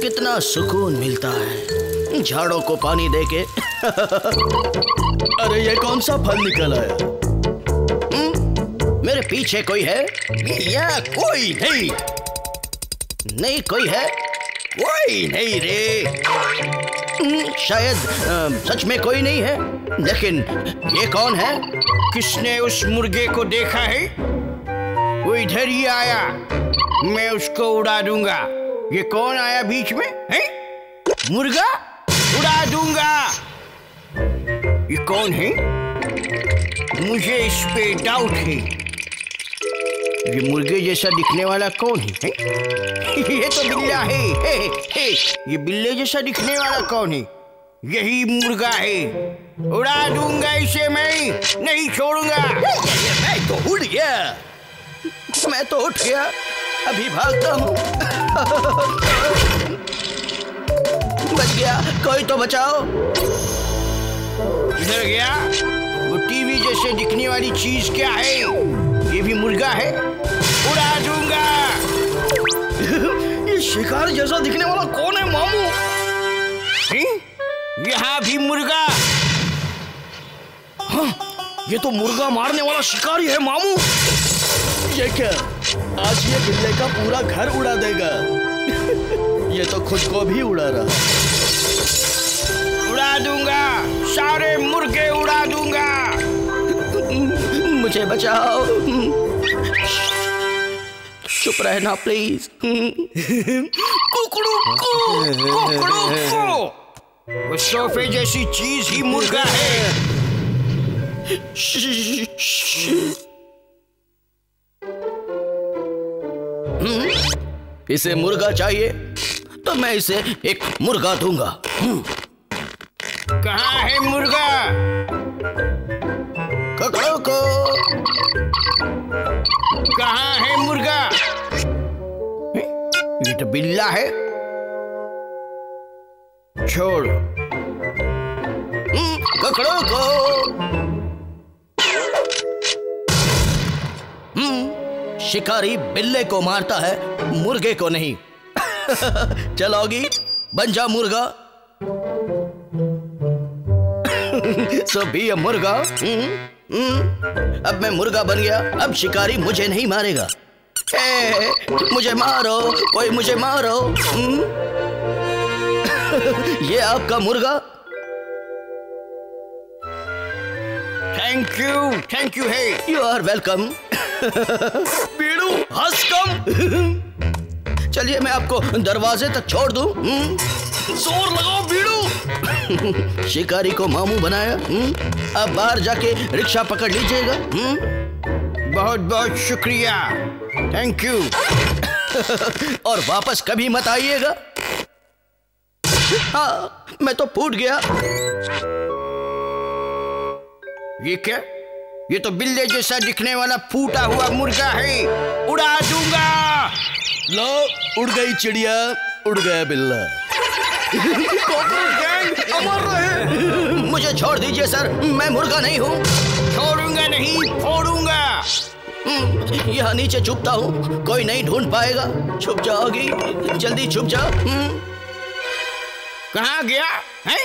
कितना सुकून मिलता है झाड़ों को पानी देके। अरे ये कौन सा फल निकल आया? मेरे पीछे कोई है या कोई नहीं? नहीं कोई है, कोई नहीं रे। शायद सच में कोई नहीं है, लेकिन ये कौन है? किसने उस मुर्गे को देखा है? वो इधर ही आया, मैं उसको उड़ा दूंगा। ये कौन आया बीच में है? मुर्गा उड़ा दूंगा। ये कौन है? मुझे इस पे डाउट है। ये मुर्गे जैसा दिखने वाला कौन है? ये तो बिल्ला है। हे। ये बिल्ले जैसा दिखने वाला कौन है? यही मुर्गा है। उड़ा दूंगा इसे, मैं नहीं छोड़ूंगा। मैं तो उड़ गया, मैं तो उठ गया, अभी भागता हूँ। बच गया, कोई तो बचाओ। इधर गया। वो टीवी जैसे दिखने वाली चीज क्या है? ये भी मुर्गा है। उड़ा दूंगा। ये शिकार जैसा दिखने वाला कौन है मामू? यहाँ भी मुर्गा। हाँ, ये तो मुर्गा मारने वाला शिकारी है मामू। ये क्या, आज ये बिल्ले का पूरा घर उड़ा देगा। ये तो खुद को भी उड़ा रहा। उड़ा दूंगा, सारे मुर्गे उड़ा दूंगा। मुझे बचाओ, चुप रहना प्लीज। कुकड़ू को। वो सोफे जैसी चीज ही मुर्गा है। इसे मुर्गा चाहिए तो मैं इसे एक मुर्गा दूंगा। कहाँ है मुर्गा? ककड़ों को। कहाँ है मुर्गा? ये तो बिल्ला है। छोड़। ककड़ों को। शिकारी बिल्ले को मारता है, मुर्गे को नहीं। चलोगी, बन जा मुर्गा। सो बी अ मुर्गा। अब मैं मुर्गा बन गया, अब शिकारी मुझे नहीं मारेगा। मुझे मारो, कोई मुझे मारो। ये आपका मुर्गा। थैंक यू है। You are welcome. बीड़ू हंस कम। चलिए मैं आपको दरवाजे तक छोड़ दूं। जोर लगाओ बीड़ू। शिकारी को मामू बनाया। अब बाहर जाके रिक्शा पकड़ लीजिएगा। बहुत बहुत शुक्रिया। Thank you. और वापस कभी मत आइएगा। हाँ, मैं तो फूट गया। ये क्या? ये तो बिल्ले जैसा दिखने वाला फूटा हुआ मुर्गा है। उड़ा दूंगा। लो, उड़ गई चिड़िया, उड़ गया बिल्ला। गैंग अमर रहे। मुझे छोड़ दीजिए सर, मैं मुर्गा नहीं हूँ। छोड़ूंगा नहीं, फोड़ूंगा। यहाँ नीचे छुपता हूँ, कोई नहीं ढूंढ पाएगा। छुप जाओगी, जल्दी छुप जाओ। कहाँ गया है?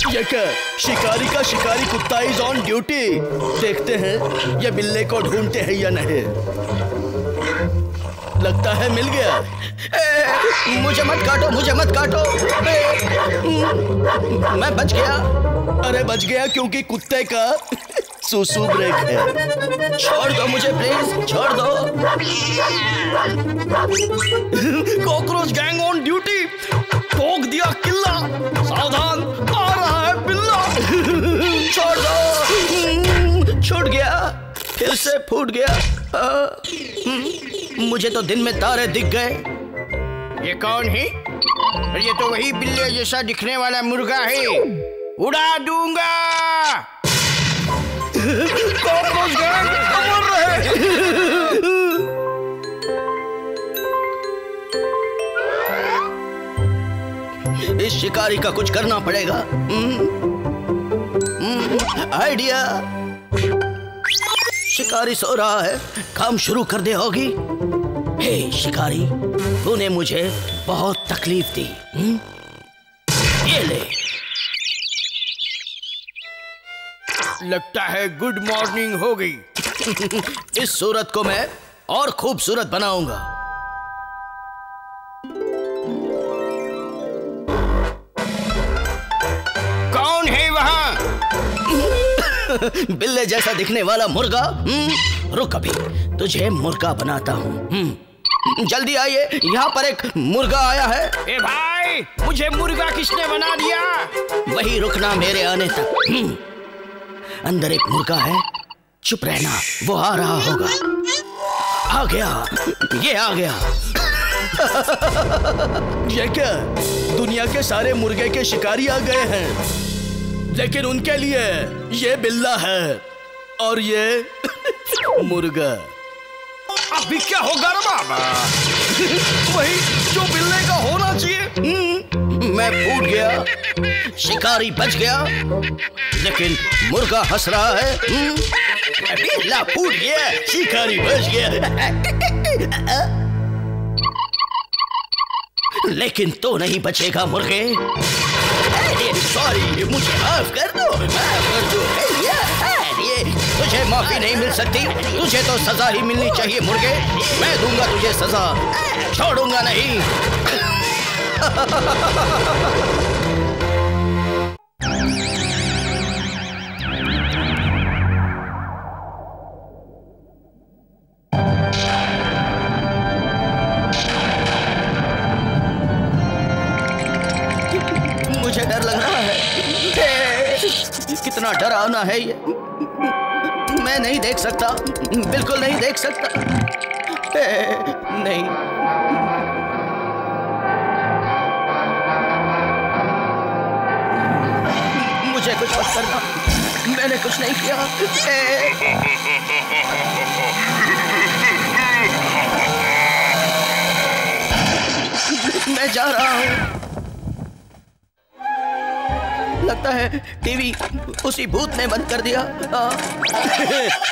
ये क्या, शिकारी का शिकारी कुत्ता इज ऑन ड्यूटी। देखते हैं ये बिल्ले को ढूंढते हैं या नहीं। लगता है मिल गया। मुझे मत काटो, मुझे मत काटो। मैं बच गया। अरे बच गया क्योंकि कुत्ते का सुसु ब्रेक है। छोड़ दो मुझे प्लीज, छोड़ दो। Cockroach gang on duty. ठोक दिया किल्ला, सावधान, आ रहा है बिल्ला। छोड़ दो। छूट गया, फिर से फूट गया। मुझे तो दिन में तारे दिख गए। ये कौन है? ये तो वही बिल्ले जैसा दिखने वाला मुर्गा है। उड़ा दूंगा। कॉकरोच गैंग अमर रहे। इस शिकारी का कुछ करना पड़ेगा। आइडिया। शिकारी सो रहा है, काम शुरू कर दे होगी। हे शिकारी, तूने मुझे बहुत तकलीफ दी। ये ले। लगता है गुड मॉर्निंग हो गई। इस सूरत को मैं और खूबसूरत बनाऊंगा। कौन है वहां? बिल्ले जैसा दिखने वाला मुर्गा। रुक अभी, तुझे मुर्गा बनाता हूँ। जल्दी आइए, यहाँ पर एक मुर्गा आया है। ए भाई, मुझे मुर्गा किसने बना दिया? वही रुकना मेरे आने तक। अंदर एक मुर्गा है, चुप रहना, वो आ रहा होगा। आ गया, ये आ गया। ये क्या? दुनिया के सारे मुर्गे के शिकारी आ गए हैं, लेकिन उनके लिए ये बिल्ला है और ये मुर्गा। अभी क्या होगा रे बाबा? वही जो बिल्ले का होना चाहिए। मैं फूट गया, शिकारी बच गया, लेकिन मुर्गा हंस रहा है। बिल्ला फूट गया, शिकारी बच गया। लेकिन तो नहीं बचेगा मुर्गे। सॉरी, मुझे माफ कर दो, माफ कर दो। ये तुझे माफी नहीं मिल सकती, तुझे तो सजा ही मिलनी चाहिए मुर्गे। मैं दूंगा तुझे सजा, छोड़ूंगा नहीं। मुझे डर लग रहा है। कितना डरावना है ये। मैं नहीं देख सकता, बिल्कुल नहीं देख सकता। नहीं, मुझे कुछ मत करना, मैंने कुछ नहीं किया। मैं जा रहा हूँ। लगता है टीवी उसी भूत ने बंद कर दिया।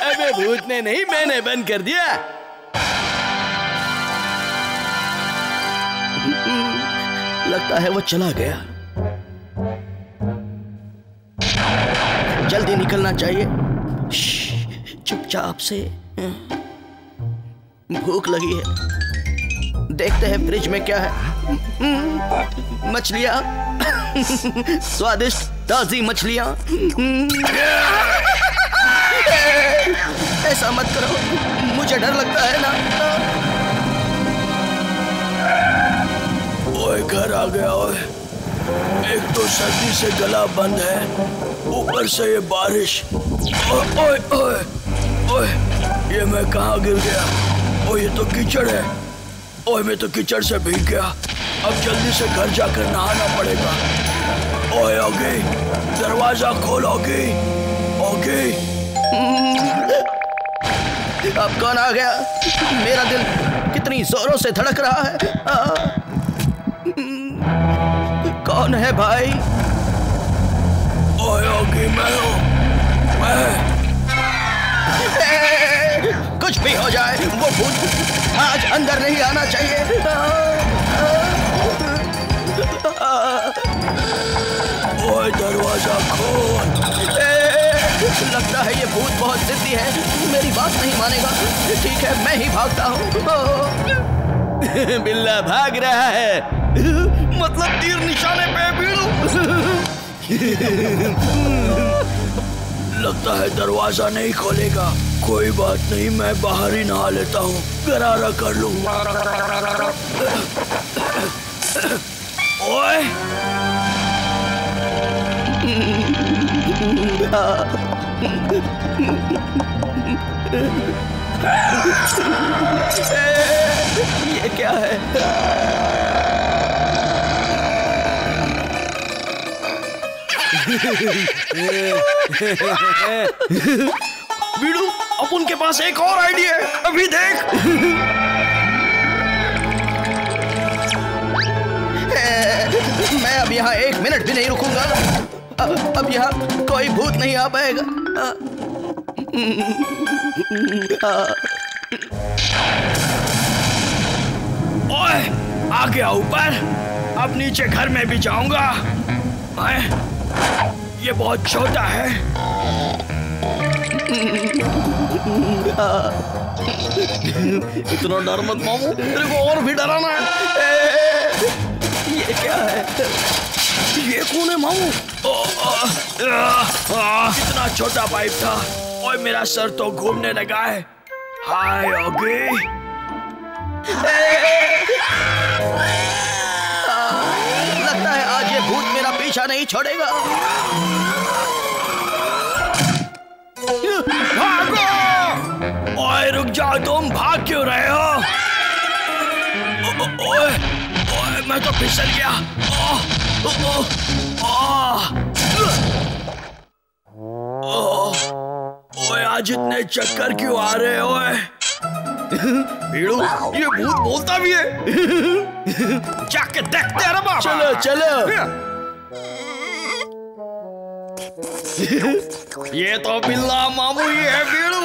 अबे भूत ने नहीं, मैंने बंद कर दिया। लगता है वो चला गया। जल्दी निकलना चाहिए। चुपचाप से। भूख लगी है, देखते हैं फ्रिज में क्या है। मछलियाँ, स्वादिष्ट ताजी मछलियाँ। ऐसा मत करो, मुझे डर लगता है ना। ओए घर आ गया। ओए, एक तो सर्दी से गला बंद है, ऊपर से ये बारिश। ओए ओए ओए, ये मैं कहाँ गिर गया? ओए, ये तो कीचड़ है। ओए, मैं तो कीचड़ से भीग गया। अब जल्दी से घर जाकर नहाना पड़ेगा। ओए ओगी, दरवाजा खोल ओगी। ओगी, अब कौन आ गया? मेरा दिल कितनी जोरों से धड़क रहा है। कौन है भाई? ओए ओगी, मैं हूँ। कुछ भी हो जाए, वो भूत आज अंदर नहीं आना चाहिए। ओए, दरवाजा खोल। लगता है ये भूत बहुत जिद्दी है, मेरी बात नहीं मानेगा। ठीक है, मैं ही भागता हूँ। बिल्ला भाग रहा है, मतलब तीर निशाने पे बीड़ू। लगता है दरवाजा नहीं खोलेगा। कोई बात नहीं, मैं बाहर ही नहा लेता हूँ, गरारा कर लूंगा। ओए, ये क्या है? बीड़ू, अपन के पास एक और आइडिया है, अभी देख। मैं अब यहाँ 1 मिनट भी नहीं रुकूंगा। अब यहाँ कोई भूत नहीं आ पाएगा। ओए, आ गया ऊपर। अब नीचे घर में भी जाऊंगा। ये बहुत छोटा है। इतना डर मत मामू, तेरे को और भी डराना है। ये क्या है? ये कौन है मामू? कितना छोटा पाइप था और मेरा सर तो घूमने लगा है। हाय ओगी। लगता है आज ये भूत मेरा पीछा नहीं छोड़ेगा। भागो! ओए रुक जाओ, तुम भाग क्यों रहे हो? ओए, ओए मैं तो फिसल गया। ओए आज इतने चक्कर क्यों आ रहे हो? भीड़ू, ये भूत बोलता भी है। जाके देखते हैं बाबा। चलो चलो। ये तो बिल्ला मामू ही है भीड़ू।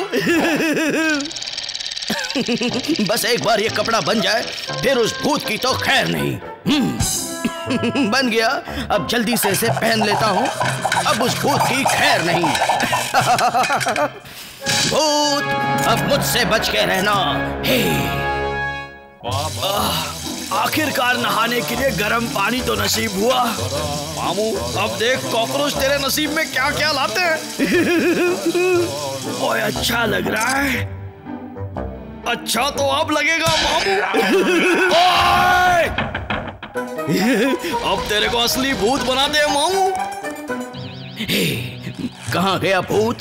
बस एक बार ये कपड़ा बन जाए फिर उस भूत की तो खैर नहीं। बन गया, अब जल्दी से इसे पहन लेता हूँ। अब उस भूत की खैर नहीं। भूत अब मुझसे बच के रहना। हे आखिरकार नहाने के लिए गर्म पानी तो नसीब हुआ। मामू अब देख कॉकरोच तेरे नसीब में क्या क्या लाते हैं। ओए अच्छा लग रहा है। अच्छा तो अब लगेगा मामू। अब तेरे को असली भूत बना दे मामू। कहाँ गया भूत?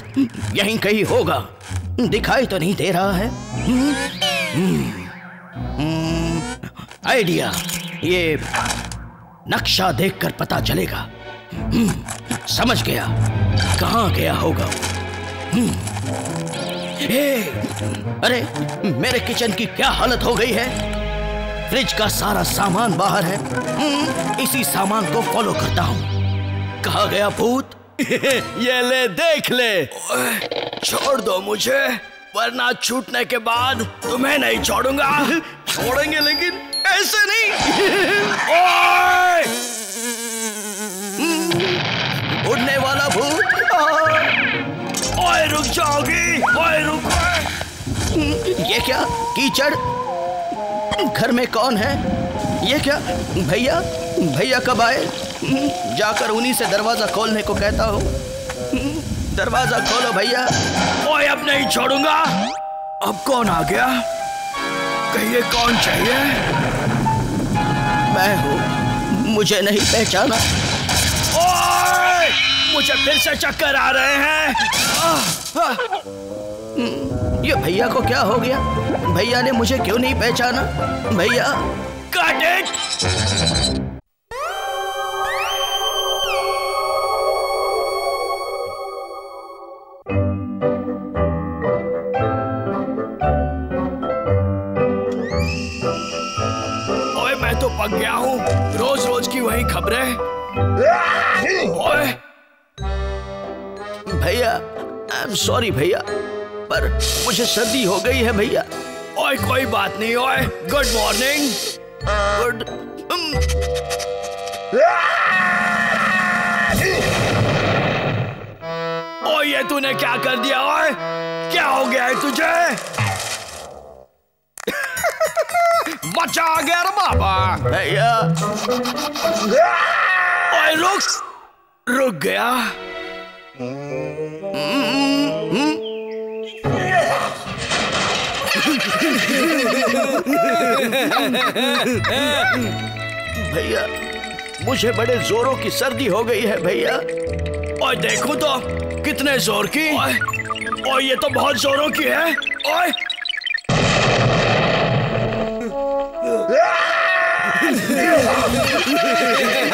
यहीं कहीं होगा, दिखाई तो नहीं दे रहा है। आइडिया, ये नक्शा देखकर पता चलेगा। समझ गया, कहाँ गया होगा। अरे मेरे किचन की क्या हालत हो गई है। फ्रिज का सारा सामान बाहर है। इसी सामान को फॉलो करता हूँ। कहाँ गया भूत? ये ले देख ले। छोड़ दो मुझे, वरना छूटने के बाद तुम्हें नहीं छोड़ूंगा। छोड़ेंगे लेकिन ऐसे नहीं। ओए! उड़ने वाला भूत। ओए रुक जाओगी। ओए रुक। ये क्या कीचड़? घर में कौन है? ये क्या भैया? भैया कब आए? जाकर उन्हीं से दरवाजा खोलने को कहता हूँ। दरवाजा खोलो भैया। ओए अब नहीं छोड़ूंगा। अब कौन आ गया? कहिए कौन चाहिए? मैं हूँ, मुझे नहीं पहचाना? ओए! मुझे फिर से चक्कर आ रहे हैं। ये भैया को क्या हो गया? भैया ने मुझे क्यों नहीं पहचाना? भैया कट इट! ओए मैं तो पक गया हूँ, रोज रोज की वही खबरें। ओए भैया, आई एम सॉरी भैया, पर मुझे सर्दी हो गई है भैया। ओए कोई बात नहीं। ओए गुड मॉर्निंग। गुड। ओए ये तूने क्या कर दिया? ओए क्या हो गया है तुझे? बच्चा आ गया रे बाबा। भैया ओए रुक गया। भैया मुझे बड़े जोरों की सर्दी हो गई है भैया। ओए देखो तो कितने जोर की। ओए ये तो बहुत जोरों की है। ओए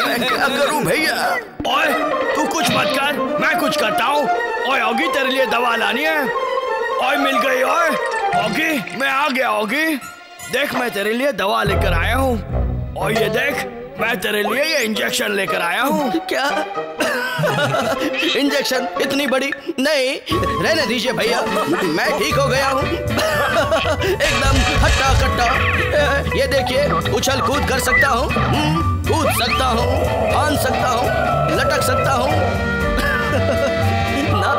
मैं क्या करूं भैया? ओए तू कुछ मत कर, मैं कुछ करता हूँ। ओए ऑगी तेरे लिए दवा लानी है। ओए मिल गई। ओए ऑगी मैं आ गया। ऑगी देख मैं तेरे लिए दवा लेकर आया हूँ। और ये देख मैं तेरे लिए ये इंजेक्शन लेकर आया हूँ। क्या? इंजेक्शन इतनी बड़ी? नहीं, रहने दीजिए भैया, मैं ठीक हो गया हूँ। एकदम हट्टा कट्टा। ये देखिए, उछल कूद कर सकता हूँ, कूद सकता हूँ, फान सकता हूँ, लटक सकता हूँ। ना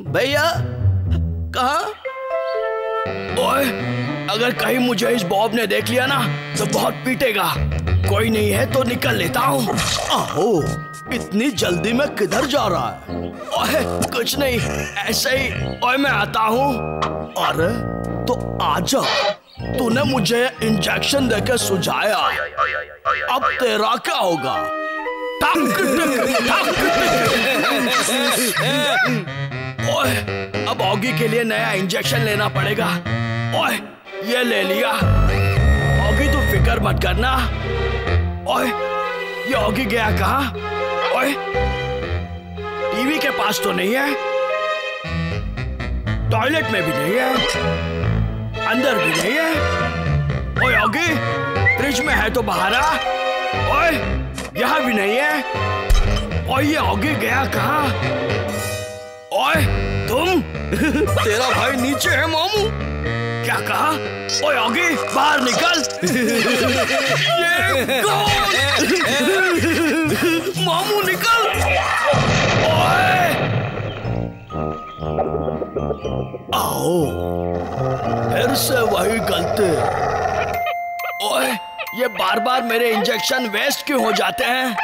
भैया, कहाँ? ओए, अगर कहीं मुझे इस बॉब ने देख लिया ना तो बहुत पीटेगा। कोई नहीं है तो निकल लेता हूँ। आहो, इतनी जल्दी में किधर जा रहा है? ओए, कुछ नहीं, ऐसे ही। ओए, मैं आता हूँ। अरे तो आजा, तूने मुझे इंजेक्शन देकर सुझाया, अब तेरा क्या होगा? ओए, अब ऑगी के लिए नया इंजेक्शन लेना पड़ेगा। ओए, ये ले लिया। ऑगी तू फिक्र मत करना। ओए, ये ऑगी गया कहाँ? ओए, टीवी के पास तो नहीं है, टॉयलेट में भी नहीं है, अंदर भी नहीं है। ओए ऑगी, फ्रिज में है तो बाहर आ। ओए, यहाँ भी नहीं है। ओए, ये ऑगी गया कहाँ? ओए, तुम? तेरा भाई नीचे है मामू। क्या कहा? ओए ऑगी, बाहर निकल। ये कौन? मामू निकल। ओए, आओ, फिर से वही गलती। ओए, ये बार बार मेरे इंजेक्शन वेस्ट क्यों हो जाते हैं?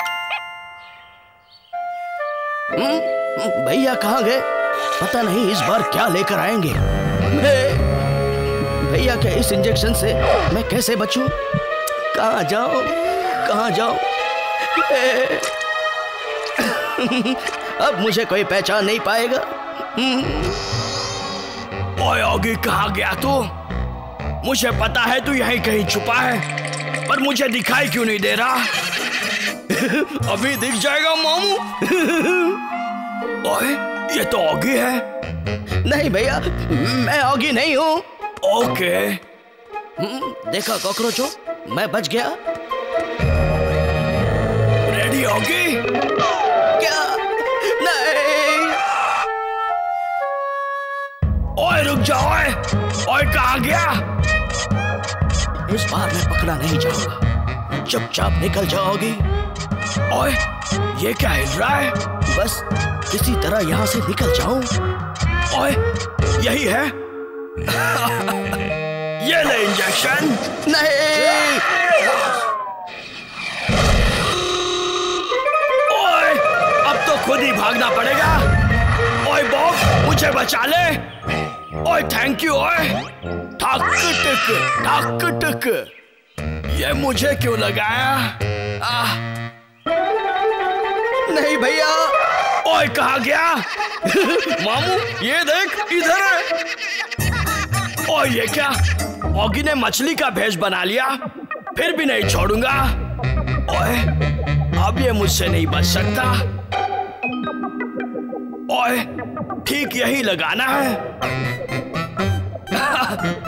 भैया कहाँ गए? पता नहीं इस बार क्या लेकर आएंगे। भैया के इस इंजेक्शन से मैं कैसे बचूं? कहाँ जाऊं? कहाँ जाऊं? अब मुझे कोई पहचान नहीं पाएगा। ओए ऑगी, कहाँ गया तू? मुझे पता है तू यहीं कहीं छुपा है, पर मुझे दिखाई क्यों नहीं दे रहा? अभी दिख जाएगा मामू। ओए, ये तो ऑगी है। नहीं भैया, मैं ऑगी नहीं हूँ। ओके। देखा कॉकरोचो, मैं बच गया। Ready Oggy? क्या? नहीं। ओए रुक जाओ। ओए, कहाँ गया? इस बार मैं पकड़ा नहीं जाऊंगा, चुपचाप निकल जाओगी। ओए, ये क्या हिल रहा है? बस किसी तरह यहाँ से निकल जाऊं। ओए, यही है। ये ले इंजेक्शन। नहीं। ओए, अब तो खुद ही भागना पड़ेगा। ओए बॉब, मुझे बचा ले। ओए थैंक यू। ओए, ठक टक ठक टक। ये मुझे क्यों लगाया? नहीं भैया। ओए, कहाँ गया? मामू, ये देख, इधर है। ओए, ये क्या? ऑगी ने मछली का भेष बना लिया। फिर भी नहीं छोड़ूंगा। ओए, अब ये मुझसे नहीं बच सकता। ओए, ठीक यही लगाना है।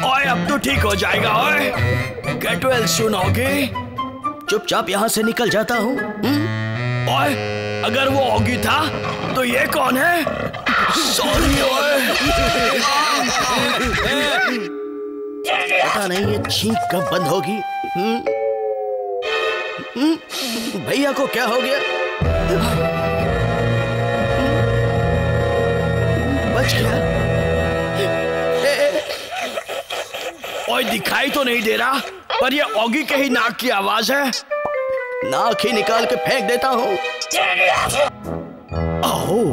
ओए, अब तो ठीक हो जाएगा। ओए, गेट वेल सून ऑगी। चुपचाप यहाँ से निकल जाता हूँ। ओए, अगर वो ऑगी था तो ये कौन है? सॉरी। ओए, पता नहीं ये छींक कब बंद होगी। भैया को क्या हो गया? बच गया। ओए, दिखाई तो नहीं दे रहा, पर ये ऑगी के ही नाक की आवाज है। नाक ही निकाल के फेंक देता हूँ। ओह,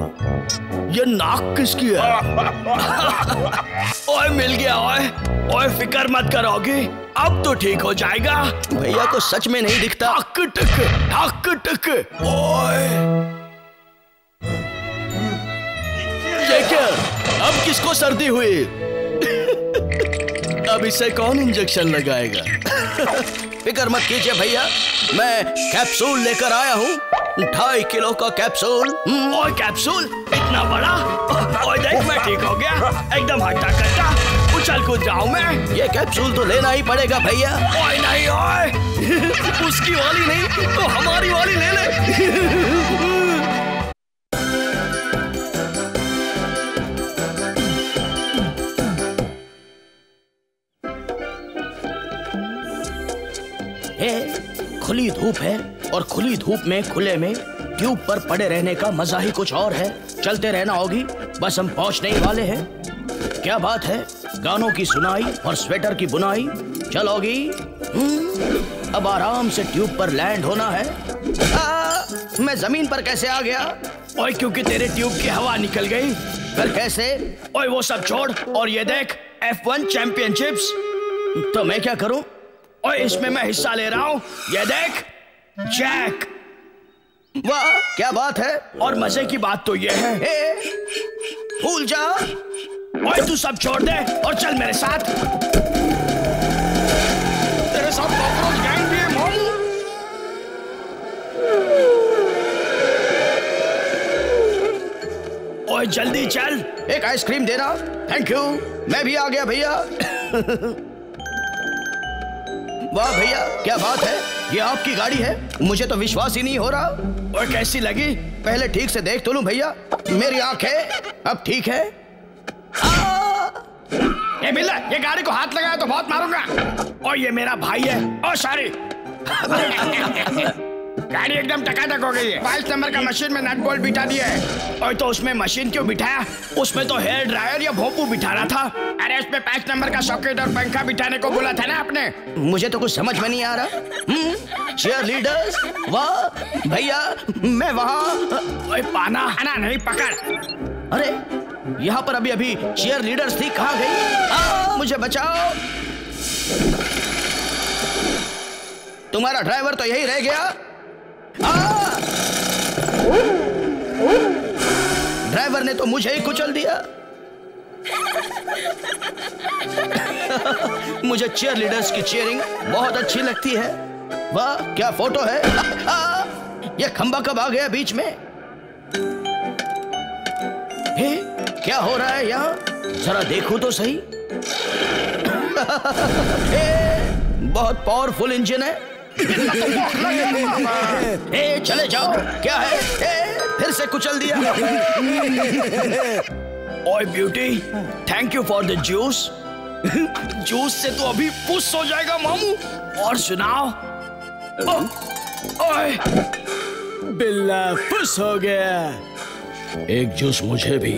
ये नाक किसकी है? ओए, मिल गया। ओए, ओए, फिक्र मत कर ऑगी, अब तो ठीक हो जाएगा। भैया को सच में नहीं दिखता। ठक टक ठक टक। ओए, ये क्या? अब किसको सर्दी हुई? अब इसे कौन इंजेक्शन लगाएगा? फिक्र मत कीजिए भैया, मैं कैप्सूल लेकर आया हूँ। 2.5 किलो का कैप्सूल। ओए कैप्सूल? इतना इतना बड़ा। ओए देख मैं ठीक हो गया, एकदम हट्टा कट्टा उछल कूद जाऊं मैं। ये कैप्सूल तो लेना ही पड़ेगा भैया। ओए नहीं ओए, उसकी वाली नहीं तो हमारी वाली ले ले। खुली धूप है और खुली धूप में खुले में ट्यूब पर पड़े रहने का मजा ही कुछ और है। चलते रहना होगी, बस हम पहुंचने ही वाले हैं। क्या बात है, गानों की सुनाई और स्वेटर की बुनाई। चलोगी? अब आराम से ट्यूब पर लैंड होना है। मैं जमीन पर कैसे आ गया? ओए क्योंकि तेरे ट्यूब की हवा निकल गई। फिर कैसे? ओए वो सब छोड़ और ये देख F1 चैंपियनशिप्स। तो मैं क्या करूं? ओए इसमें मैं हिस्सा ले रहा हूं, ये देख जैक। वाह क्या बात है। और मजे की बात तो ये है, भूल जा। ओए तू सब छोड़ दे और चल मेरे साथ। तेरे साथ कॉकरोच गैंग भी है मामू। ओए जल्दी चल। एक आइसक्रीम देना। Thank you. मैं भी आ गया भैया। वाह भैया क्या बात है, ये आपकी गाड़ी है? मुझे तो विश्वास ही नहीं हो रहा। और कैसी लगी? पहले ठीक से देख तो लूं भैया। मेरी आंखें अब ठीक है। ये बिल्ला, ये गाड़ी को हाथ लगाया तो बहुत मारूंगा। और ये मेरा भाई है। ओ सॉरी। गाड़ी एकदम टकाटक हो गई है। 22 नंबर का मशीन में नट बोल्ट बिठा दिया है। और तो उसमें मशीन क्यों बिठाया? उसमें तो हेयर ड्रायर या भोंपू बिठाना था। अरे उसमें 5 नंबर का सॉकेट और पंखा बिठाने को बोला था ना आपने। मुझे तो कुछ समझ में नहीं आ रहा। चीयर लीडर्स, वाह भैया मैं वहाँ। पाना आना नहीं पकड़। अरे यहाँ पर अभी अभी चीयर लीडर्स थी, कहाँ गई? मुझे बचाओ। तुम्हारा ड्राइवर तो यही रह गया। ड्राइवर ने तो मुझे ही कुचल दिया। मुझे चीयर लीडर्स की चीयरिंग बहुत अच्छी लगती है। वाह क्या फोटो है। यह खंबा कब आ गया बीच में? हे, क्या हो रहा है यहाँ? जरा देखो तो सही। बहुत पावरफुल इंजन है। चले जाओ। क्या है? फिर से कुचल दिया। ओए beauty, thank you for the juice. Juice से तो अभी पुश हो जाएगा मामू। और सुनाओ। ओए बिल्ला पुश हो गया। एक जूस मुझे भी।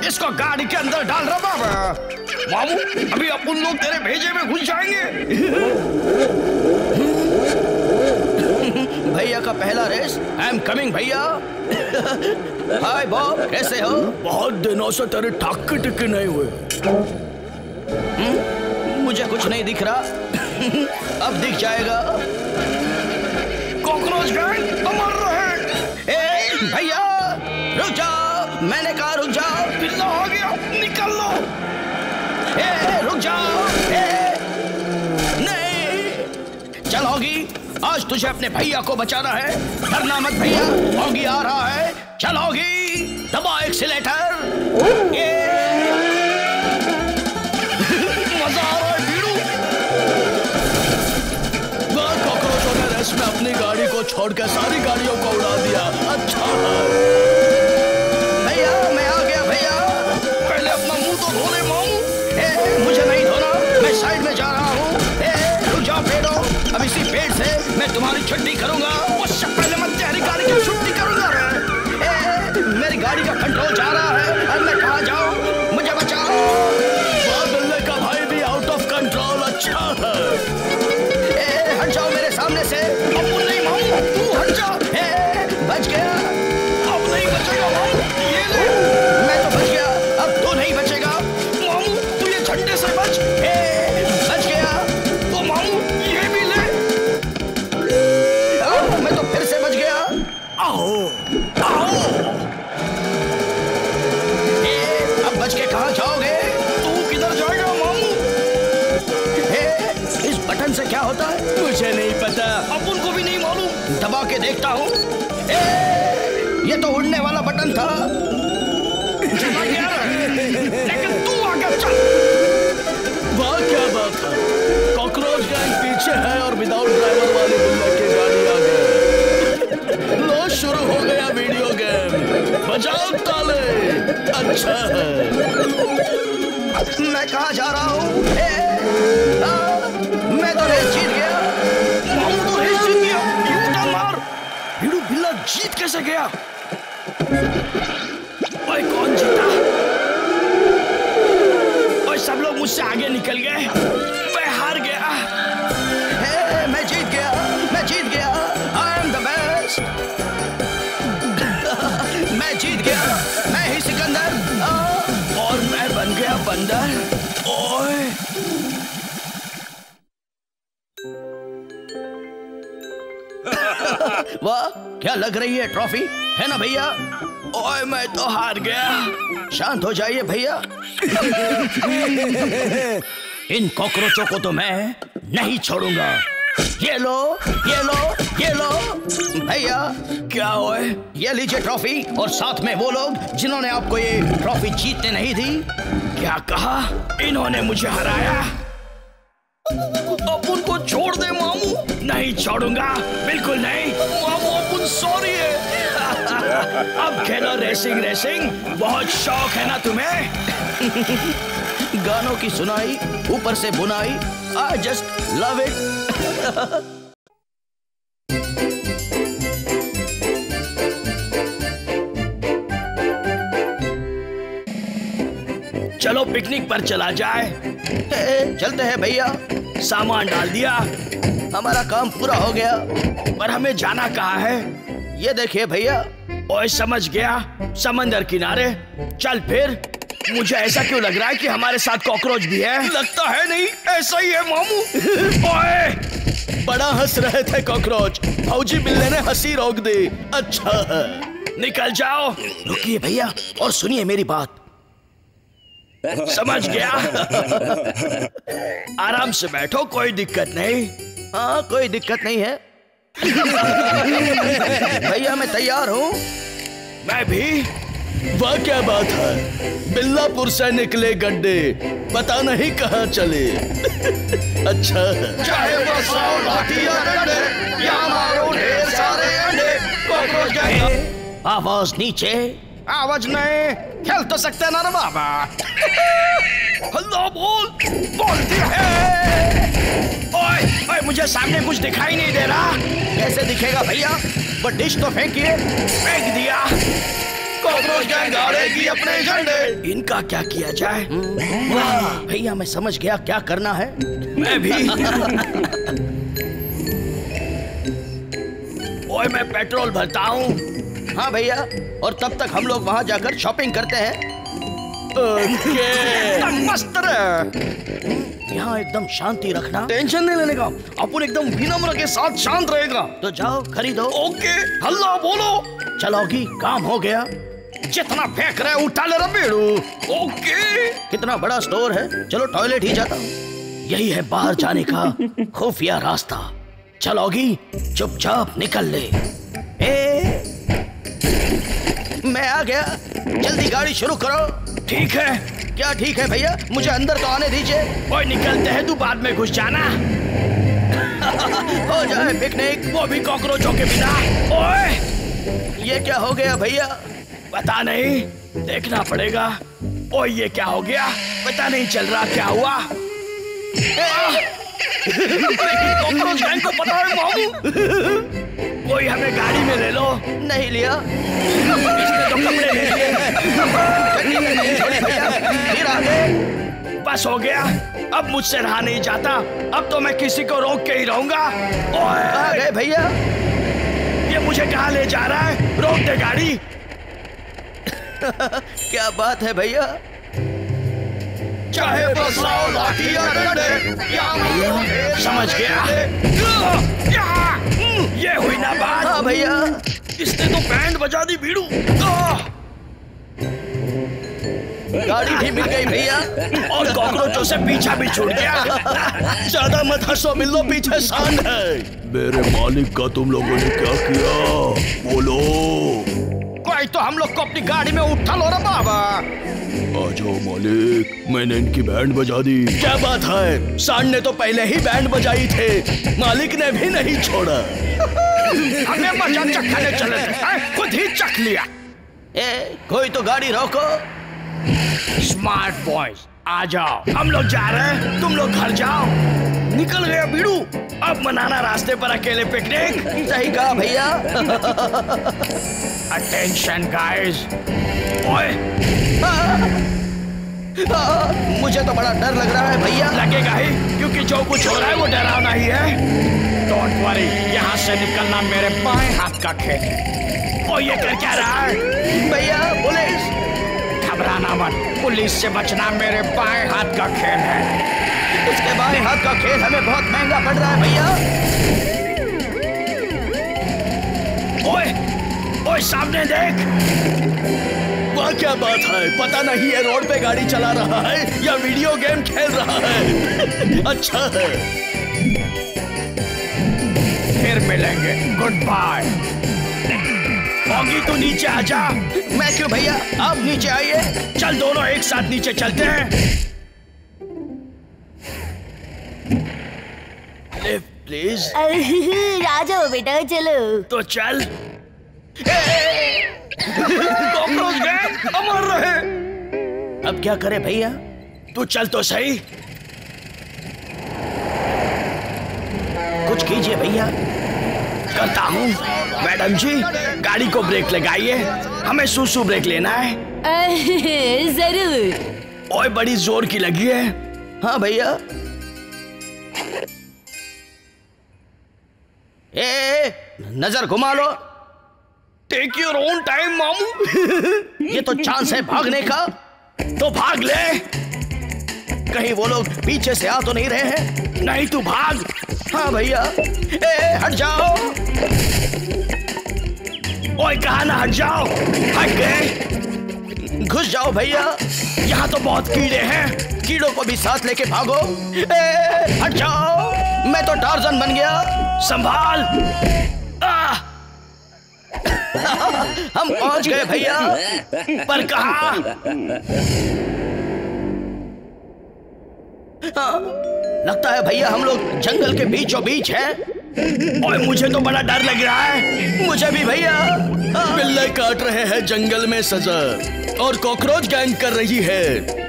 इसको गाड़ी के अंदर डाल रहा बाबा। मामू अभी अपन लोग तेरे भेजे में घुस जाएंगे। भैया का पहला रेस। आई एम कमिंग भैया। हाय बॉब, कैसे हो? बहुत दिनों से तेरे ठाक्के टिक्के नहीं हुए। मुझे कुछ नहीं दिख रहा। अब दिख जाएगा। कॉकरोच गैंग अमर रहे। भैया रुक जाओ, मैंने कहा रुक जाओ। बिल्ला हो गया, निकल लो। रुक जाओ। नहीं चल होगी, आज तुझे अपने भैया को बचाना है। डरना मत भैया, होगी आ रहा है। चल होगी, दबा एक्सीलेटर। मजा आ रहा है बीरू। कॉकरोचों ने रेस में अपनी गाड़ी को छोड़कर सारी गाड़ियों को उड़ा दिया। अच्छा भैया मैं आ गया। भैया पहले अपना मुंह तो धो ले मामू। मुझे नहीं धोना, मैं साइड में जा रहा हूँ। रुक जाओ पेड़ो, अब इसी पेड़ से मैं तुम्हारी छुट्टी करूंगा। उससे पहले मैं तेरी गाड़ी की छुट्टी करूंगा। मेरी गाड़ी का कंट्रोल जा रहा है। अब मैं कहाँ जाऊँ? मुझे बचाओ। बिल्ले का भाई भी आउट ऑफ कंट्रोल। अच्छा है, हट जाओ मेरे सामने से। अब नहीं मामू, तू हट जा। बच गया। अब नहीं बचेगा मामू, ये ले। मैं तो बच गया, अब तू नहीं बचेगा। मामू तू ये झंडे से बच। बच गया। तो मामू ये भी ले। मैं तो फिर से बच गया। आओ आओ। अब बच के कहाँ जाओगे? तू किधर जाएगा मामू? इस बटन से क्या होता है? मुझे नहीं पता, अपन को भी नहीं मालूम। दबा के देखता हूँ। ये तो उड़ने वाला बटन था। चला गया लेकिन तू आगे चल। वाह क्या बात है, कॉकरोच गैंग पीछे है और विदाउट ड्राइवर वाली बुलेट की गाड़ी आ गई। लो शुरू हो गया वीडियो गेम, बजाओ ताले। अच्छा है। मैं कहाँ जा रहा हूँ? मैं तो रेस जीत गया। मामू तो रेस जीत गया। यूं मार। भिड़ू बिल्ला जीत कैसे गया? ओए कौन जीता? ओए सब लोग मुझसे आगे निकल गए, मैं हार गया। मैं जीत गया, मैं जीत गया। I am the best. मैं जीत गया, मैं ही सिकंदर। और मैं बन गया बंदर। ओए वाह क्या लग रही है ट्रॉफी, है ना भैया? ओए मैं तो हार गया। शांत हो जाइए भैया। इन कॉकरोचों को तो मैं नहीं छोड़ूंगा। ये लो, ये लो, ये लो। भैया क्या ओए? ये लीजिए ट्रॉफी, और साथ में वो लोग जिन्होंने आपको ये ट्रॉफी जीतने नहीं दी। क्या कहा? इन्होंने मुझे हराया। अब उनको छोड़ दे मामू। नहीं छोड़ूंगा, बिल्कुल नहीं मामू। अपन सॉरी है। अब खेलो रेसिंग रेसिंग, बहुत शौक है ना तुम्हें? गानों की सुनाई, ऊपर से बुनाई, आई जस्ट लव इट। चलो पिकनिक पर चला जाए। चलते हैं भैया। सामान डाल दिया, हमारा काम पूरा हो गया। पर हमें जाना कहाँ है? ये देखिए भैया। ओए समझ गया, समंदर किनारे। चल फिर। मुझे ऐसा क्यों लग रहा है कि हमारे साथ कॉकरोच भी है? लगता है नहीं, ऐसा ही है मामू। ओए बड़ा हंस रहे थे कॉकरोच, फौजी बिल्ले ने हंसी रोक दी। अच्छा है, निकल जाओ। रुकिए भैया और सुनिए मेरी बात। समझ गया। आराम से बैठो, कोई दिक्कत नहीं। हाँ कोई दिक्कत नहीं है। भैया मैं तैयार हूँ। मैं भी। वाह क्या बात है, बिल्लापुर से निकले गड्ढे, पता नहीं कहाँ चले। अच्छा है। चाहे बरसाओ लाठी या डंडे, या मारो ढेर सारे अंडे, कॉकरोच गैंग। आवाज नीचे। आवाज नहीं, खेल तो सकते ना बाबा। हल्ला बोल, बोलती है। ओए ओए मुझे सामने कुछ दिखाई नहीं दे रहा। कैसे दिखेगा भैया? वो डिश तो फेंकिए। फेंक दिया। कॉकरोच गैंग गाड़ेगी अपने झंडे। इनका क्या किया जाए? वाह भैया मैं समझ गया क्या करना है। मैं भी। ओए मैं पेट्रोल भरता हूँ। हाँ भैया, और तब तक हम लोग वहाँ जाकर शॉपिंग करते हैं। मस्त रहे। यहाँ एकदम शांति रखना, टेंशन नहीं लेने का। अपन एकदम विनम्र के साथ शांत रहेगा। तो जाओ खरीदो। ओके, हल्ला बोलो। चलोगी, काम हो गया। जितना फेंक रहे उठा ले रबेड़ू। ओके। कितना बड़ा स्टोर है, चलो टॉयलेट ही जाता हूँ। यही है बाहर जाने का खुफिया रास्ता। चलोगी, चुपचाप निकल ले। मैं आ गया, जल्दी गाड़ी शुरू करो। ठीक है। क्या ठीक है भैया? मुझे अंदर तो आने दीजिए। ओए निकलते हैं, तू बाद में घुस जाना। हो जाए पिकनिक, वो भी कॉकरोचों के बिना। ओए ये क्या हो गया भैया? पता नहीं, देखना पड़ेगा। ओए ये क्या हो गया? पता नहीं चल रहा क्या हुआ। कॉकरोच गैंग को पता है मामू। कोई हमें गाड़ी में ले लो। नहीं लिया। इसने तो कपड़े ले लिए। फिर आगे। बस हो गया, अब मुझसे रहा नहीं जाता। अब तो मैं किसी को रोक के ही रहूंगा। आ गए भैया। ये मुझे कहाँ ले जा रहा है? रोक दे गाड़ी। क्या बात है भैया? चाहे बरसाओ लाठी या डंडे, या मारो। समझ गया। ये हुई ना बात। हाँ भैया। इसने तो बैंड बजा दी भीड़ू। गाड़ी भी मिल गई भैया, और कॉकरोचों से पीछा भी छूट गया। ज्यादा मत हंसो बिल्लो, पीछे सांड है। मेरे मालिक का तुम लोगों ने क्या किया? बोलो। कोई नहीं तो हम लोग को अपनी गाड़ी में उठा लो रे बाबा। आ जाओ मालिक, मैंने इनकी बैंड बजा दी। क्या बात है, सांड ने तो पहले ही बैंड बजाई थे, मालिक ने भी नहीं छोड़ा। हमें मजा चखने चले थे, खुद ही चख लिया। कोई तो गाड़ी रोको। स्मार्ट बॉयज आ जाओ, हम लोग जा रहे हैं, तुम लोग घर जाओ। निकल गया बीड़ू, अब मनाना रास्ते पर अकेले पिकनिक। सही कहा भैया। Attention guys. ओए मुझे तो बड़ा डर लग रहा है भैया। लगेगा ही, क्योंकि जो कुछ हो रहा है वो डरावना ही है। डोंट वरी, यहाँ से निकलना मेरे बाएं हाथ का खेल है। और ये कर क्या रहा है भैया? पुलिस। घबराना मत, पुलिस से बचना मेरे बाएं हाथ का खेल है। उसके बाएं हाथ का खेल हमें बहुत महंगा पड़ रहा है भैया। ओए ओए, सामने देख। वाह क्या बात है, पता नहीं ये रोड पे गाड़ी चला रहा है या वीडियो गेम खेल रहा है। अच्छा है, फिर मिलेंगे, गुड बाय। ऑगी तू नीचे आजा। मैं क्यों भैया, आप नीचे आइए। चल दोनों एक साथ नीचे चलते हैं। Lift please. आ जाओ बेटा, चलो। तो चल। कॉकरोच गैंग अमर रहे। अब क्या करे भैया? तू चल तो सही। कुछ कीजिए भैया। करता हूँ। मैडम जी, गाड़ी को ब्रेक लगाइए, हमें सूसू ब्रेक लेना है। जरूर। ओए बड़ी जोर की लगी है। हाँ भैया। नजर घुमा लो। टेक योर ओन टाइम मामू। ये तो चांस है भागने का, तो भाग ले। कहीं वो लोग पीछे से आ तो नहीं रहे हैं? नहीं तू भाग। हाँ भैया। हट जाओ। ओए कहा ना हट जाओ। हट गए। घुस जाओ भैया। यहाँ तो बहुत कीड़े हैं। कीड़ों को भी साथ लेके भागो। हट जाओ, मैं तो टार्जन बन गया। संभाल। हम पहुंच गए भैया। पर कहाँ? लगता है भैया हम लोग जंगल के बीचों बीच हैं। ओए मुझे तो बड़ा डर लग रहा है। मुझे भी भैया। बिल्ले काट रहे हैं जंगल में सजा, और कॉकरोच गैंग कर रही है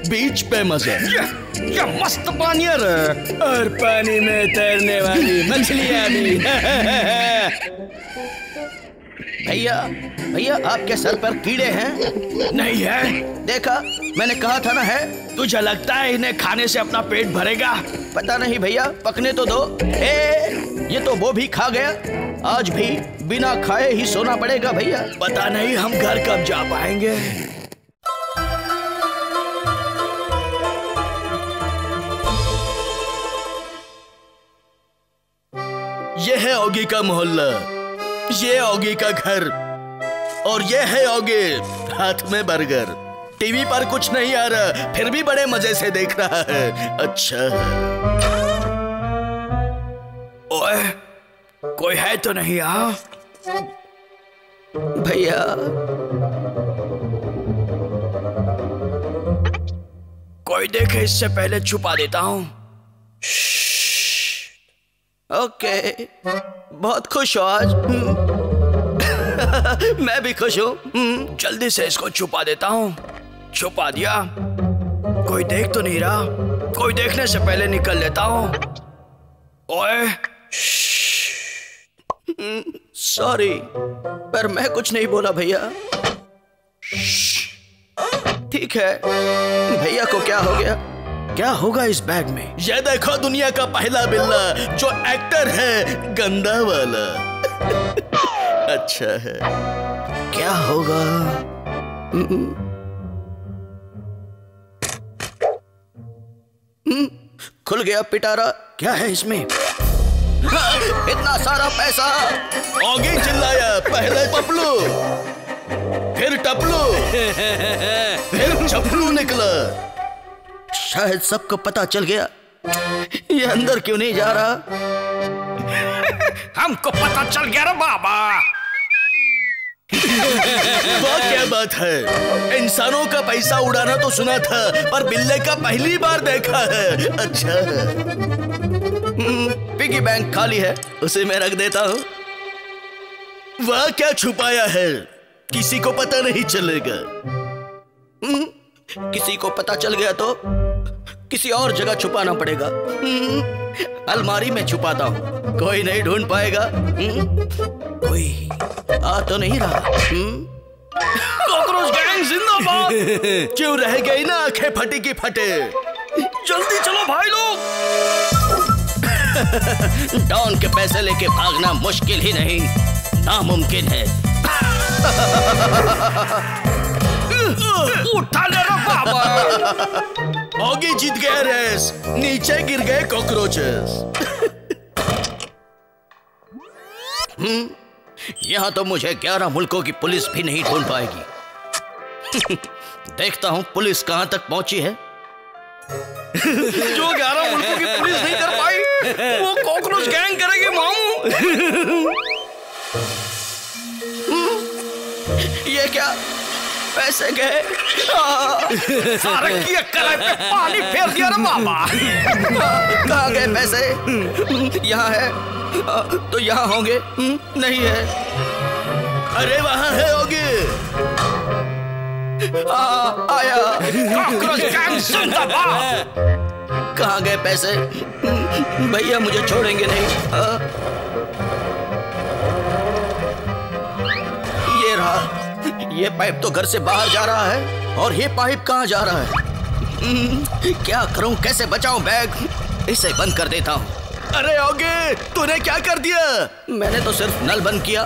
बीच पे मजा। ये मस्त पानी है रे। और पानी में तैरने वाली मछलियां भी। भैया भैया, आपके सर पर कीड़े हैं? नहीं है। देखा, मैंने कहा था ना है। तुझे लगता है इन्हें खाने से अपना पेट भरेगा? पता नहीं भैया, पकने तो दो। ये तो वो भी खा गया। आज भी बिना खाए ही सोना पड़ेगा भैया। पता नहीं हम घर कब जा पाएंगे। ये है ऑगी का मोहल्ला, ये ऑगी का घर, और ये है ऑगी हाथ में बर्गर। टीवी पर कुछ नहीं आ रहा, फिर भी बड़े मजे से देख रहा है। अच्छा है। ओए, कोई है तो नहीं यहाँ? भैया कोई देखे इससे पहले छुपा देता हूँ। ओके, बहुत खुश हो आज। मैं भी खुश हूँ। जल्दी से इसको छुपा देता हूँ। छुपा दिया। कोई देख तो नहीं रहा, कोई देखने से पहले निकल लेता हूँ। ओए, सॉरी, पर मैं कुछ नहीं बोला भैया। ठीक है, भैया को क्या हो गया? क्या होगा इस बैग में? ये देखो, दुनिया का पहला बिल्ला जो एक्टर है, गंदा वाला। अच्छा है। क्या होगा? खुल गया पिटारा। क्या है इसमें? इतना सारा पैसा। ऑगी चिल्लाया, पहले पपलू, फिर टपलू, फिर चपलू निकला। शायद सबको पता चल गया। ये अंदर क्यों नहीं जा रहा? हमको पता चल गया रे बाबा। वाह क्या बात है, इंसानों का पैसा उड़ाना तो सुना था पर बिल्ले का पहली बार देखा है। अच्छा पिगी बैंक खाली है, उसे मैं रख देता हूँ। वाह क्या छुपाया है, किसी को पता नहीं चलेगा। किसी को पता चल गया तो किसी और जगह छुपाना पड़ेगा। अलमारी में छुपाता हूँ, कोई नहीं ढूंढ पाएगा। कोई आ तो नहीं रहा। कॉकरोच गैंग जिंदाबाद। क्यों रह गई ना आंखें फटी की फटे। जल्दी चलो भाई लोग। डॉन के पैसे लेके भागना मुश्किल ही नहीं, नामुमकिन है। उठा ले रे बाबा। ऑगी जीत गया रेस, नीचे गिर गए कॉकरोचेस। यहाँ तो मुझे 11 मुल्कों की पुलिस भी नहीं ढूंढ पाएगी। देखता हूँ पुलिस कहाँ तक पहुंची है। जो 11 मुल्कों की पुलिस नहीं कर पाई वो कॉकरोच गैंग करेगी मामू। ये क्या, पैसे गए। सारे की कलाई पे पानी फेर दिया रे बाबा। कहाँ गए पैसे? यहाँ है तो यहाँ होंगे, नहीं है। अरे वहां है ऑगी। आया। कॉकरोच गैंग जिंदाबाद। कहाँ गए पैसे? भैया मुझे छोड़ेंगे नहीं। ये रहा। ये पाइप तो घर से बाहर जा रहा है और ये पाइप कहाँ जा रहा है? क्या करूं, कैसे बचाऊं बैग? इसे बंद कर देता हूं। अरे ऑगी, तूने क्या कर दिया? मैंने तो सिर्फ नल बंद किया।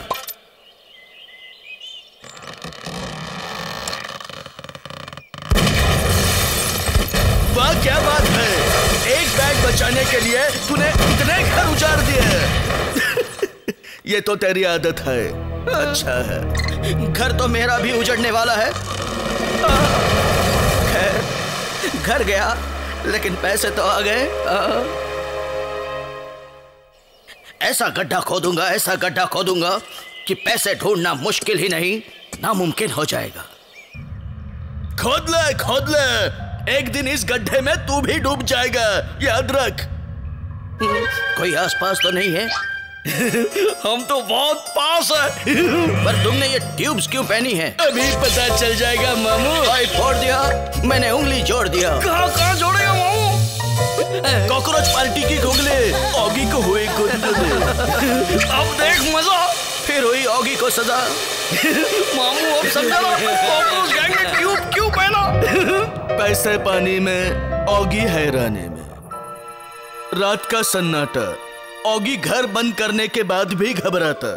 वाह क्या बात है, एक बैग बचाने के लिए तूने इतने घर उजाड़ दिए। ये तो तेरी आदत है। अच्छा है, घर तो मेरा भी उजड़ने वाला है। खैर, घर गया लेकिन पैसे तो आ गए। ऐसा गड्ढा खोदूंगा, ऐसा गड्ढा खोदूंगा कि पैसे ढूंढना मुश्किल ही नहीं, नामुमकिन हो जाएगा। खोद ले, खोद ले। एक दिन इस गड्ढे में तू भी डूब जाएगा, याद रख। कोई आसपास तो नहीं है? हम तो बहुत पास है। पर तुमने ये ट्यूब्स क्यों पहनी है? अभी पता चल जाएगा मामू। पाइप फोड़ दिया, मैंने उंगली जोड़ दिया। कहाँ कहाँ जोड़ेगा मामू? कॉकरोच पार्टी की उंगली ऑगी को हुई गुदगुदी। अब देख मजा। फिर हुई ऑगी को सजा। मामू अब समझा ना, कॉकरोच गैंग ने ट्यूब क्यों पहना? पैसे पानी में, ऑगी हैरानी में। रात का सन्नाटा, ऑगी घर बंद करने के बाद भी घबराता।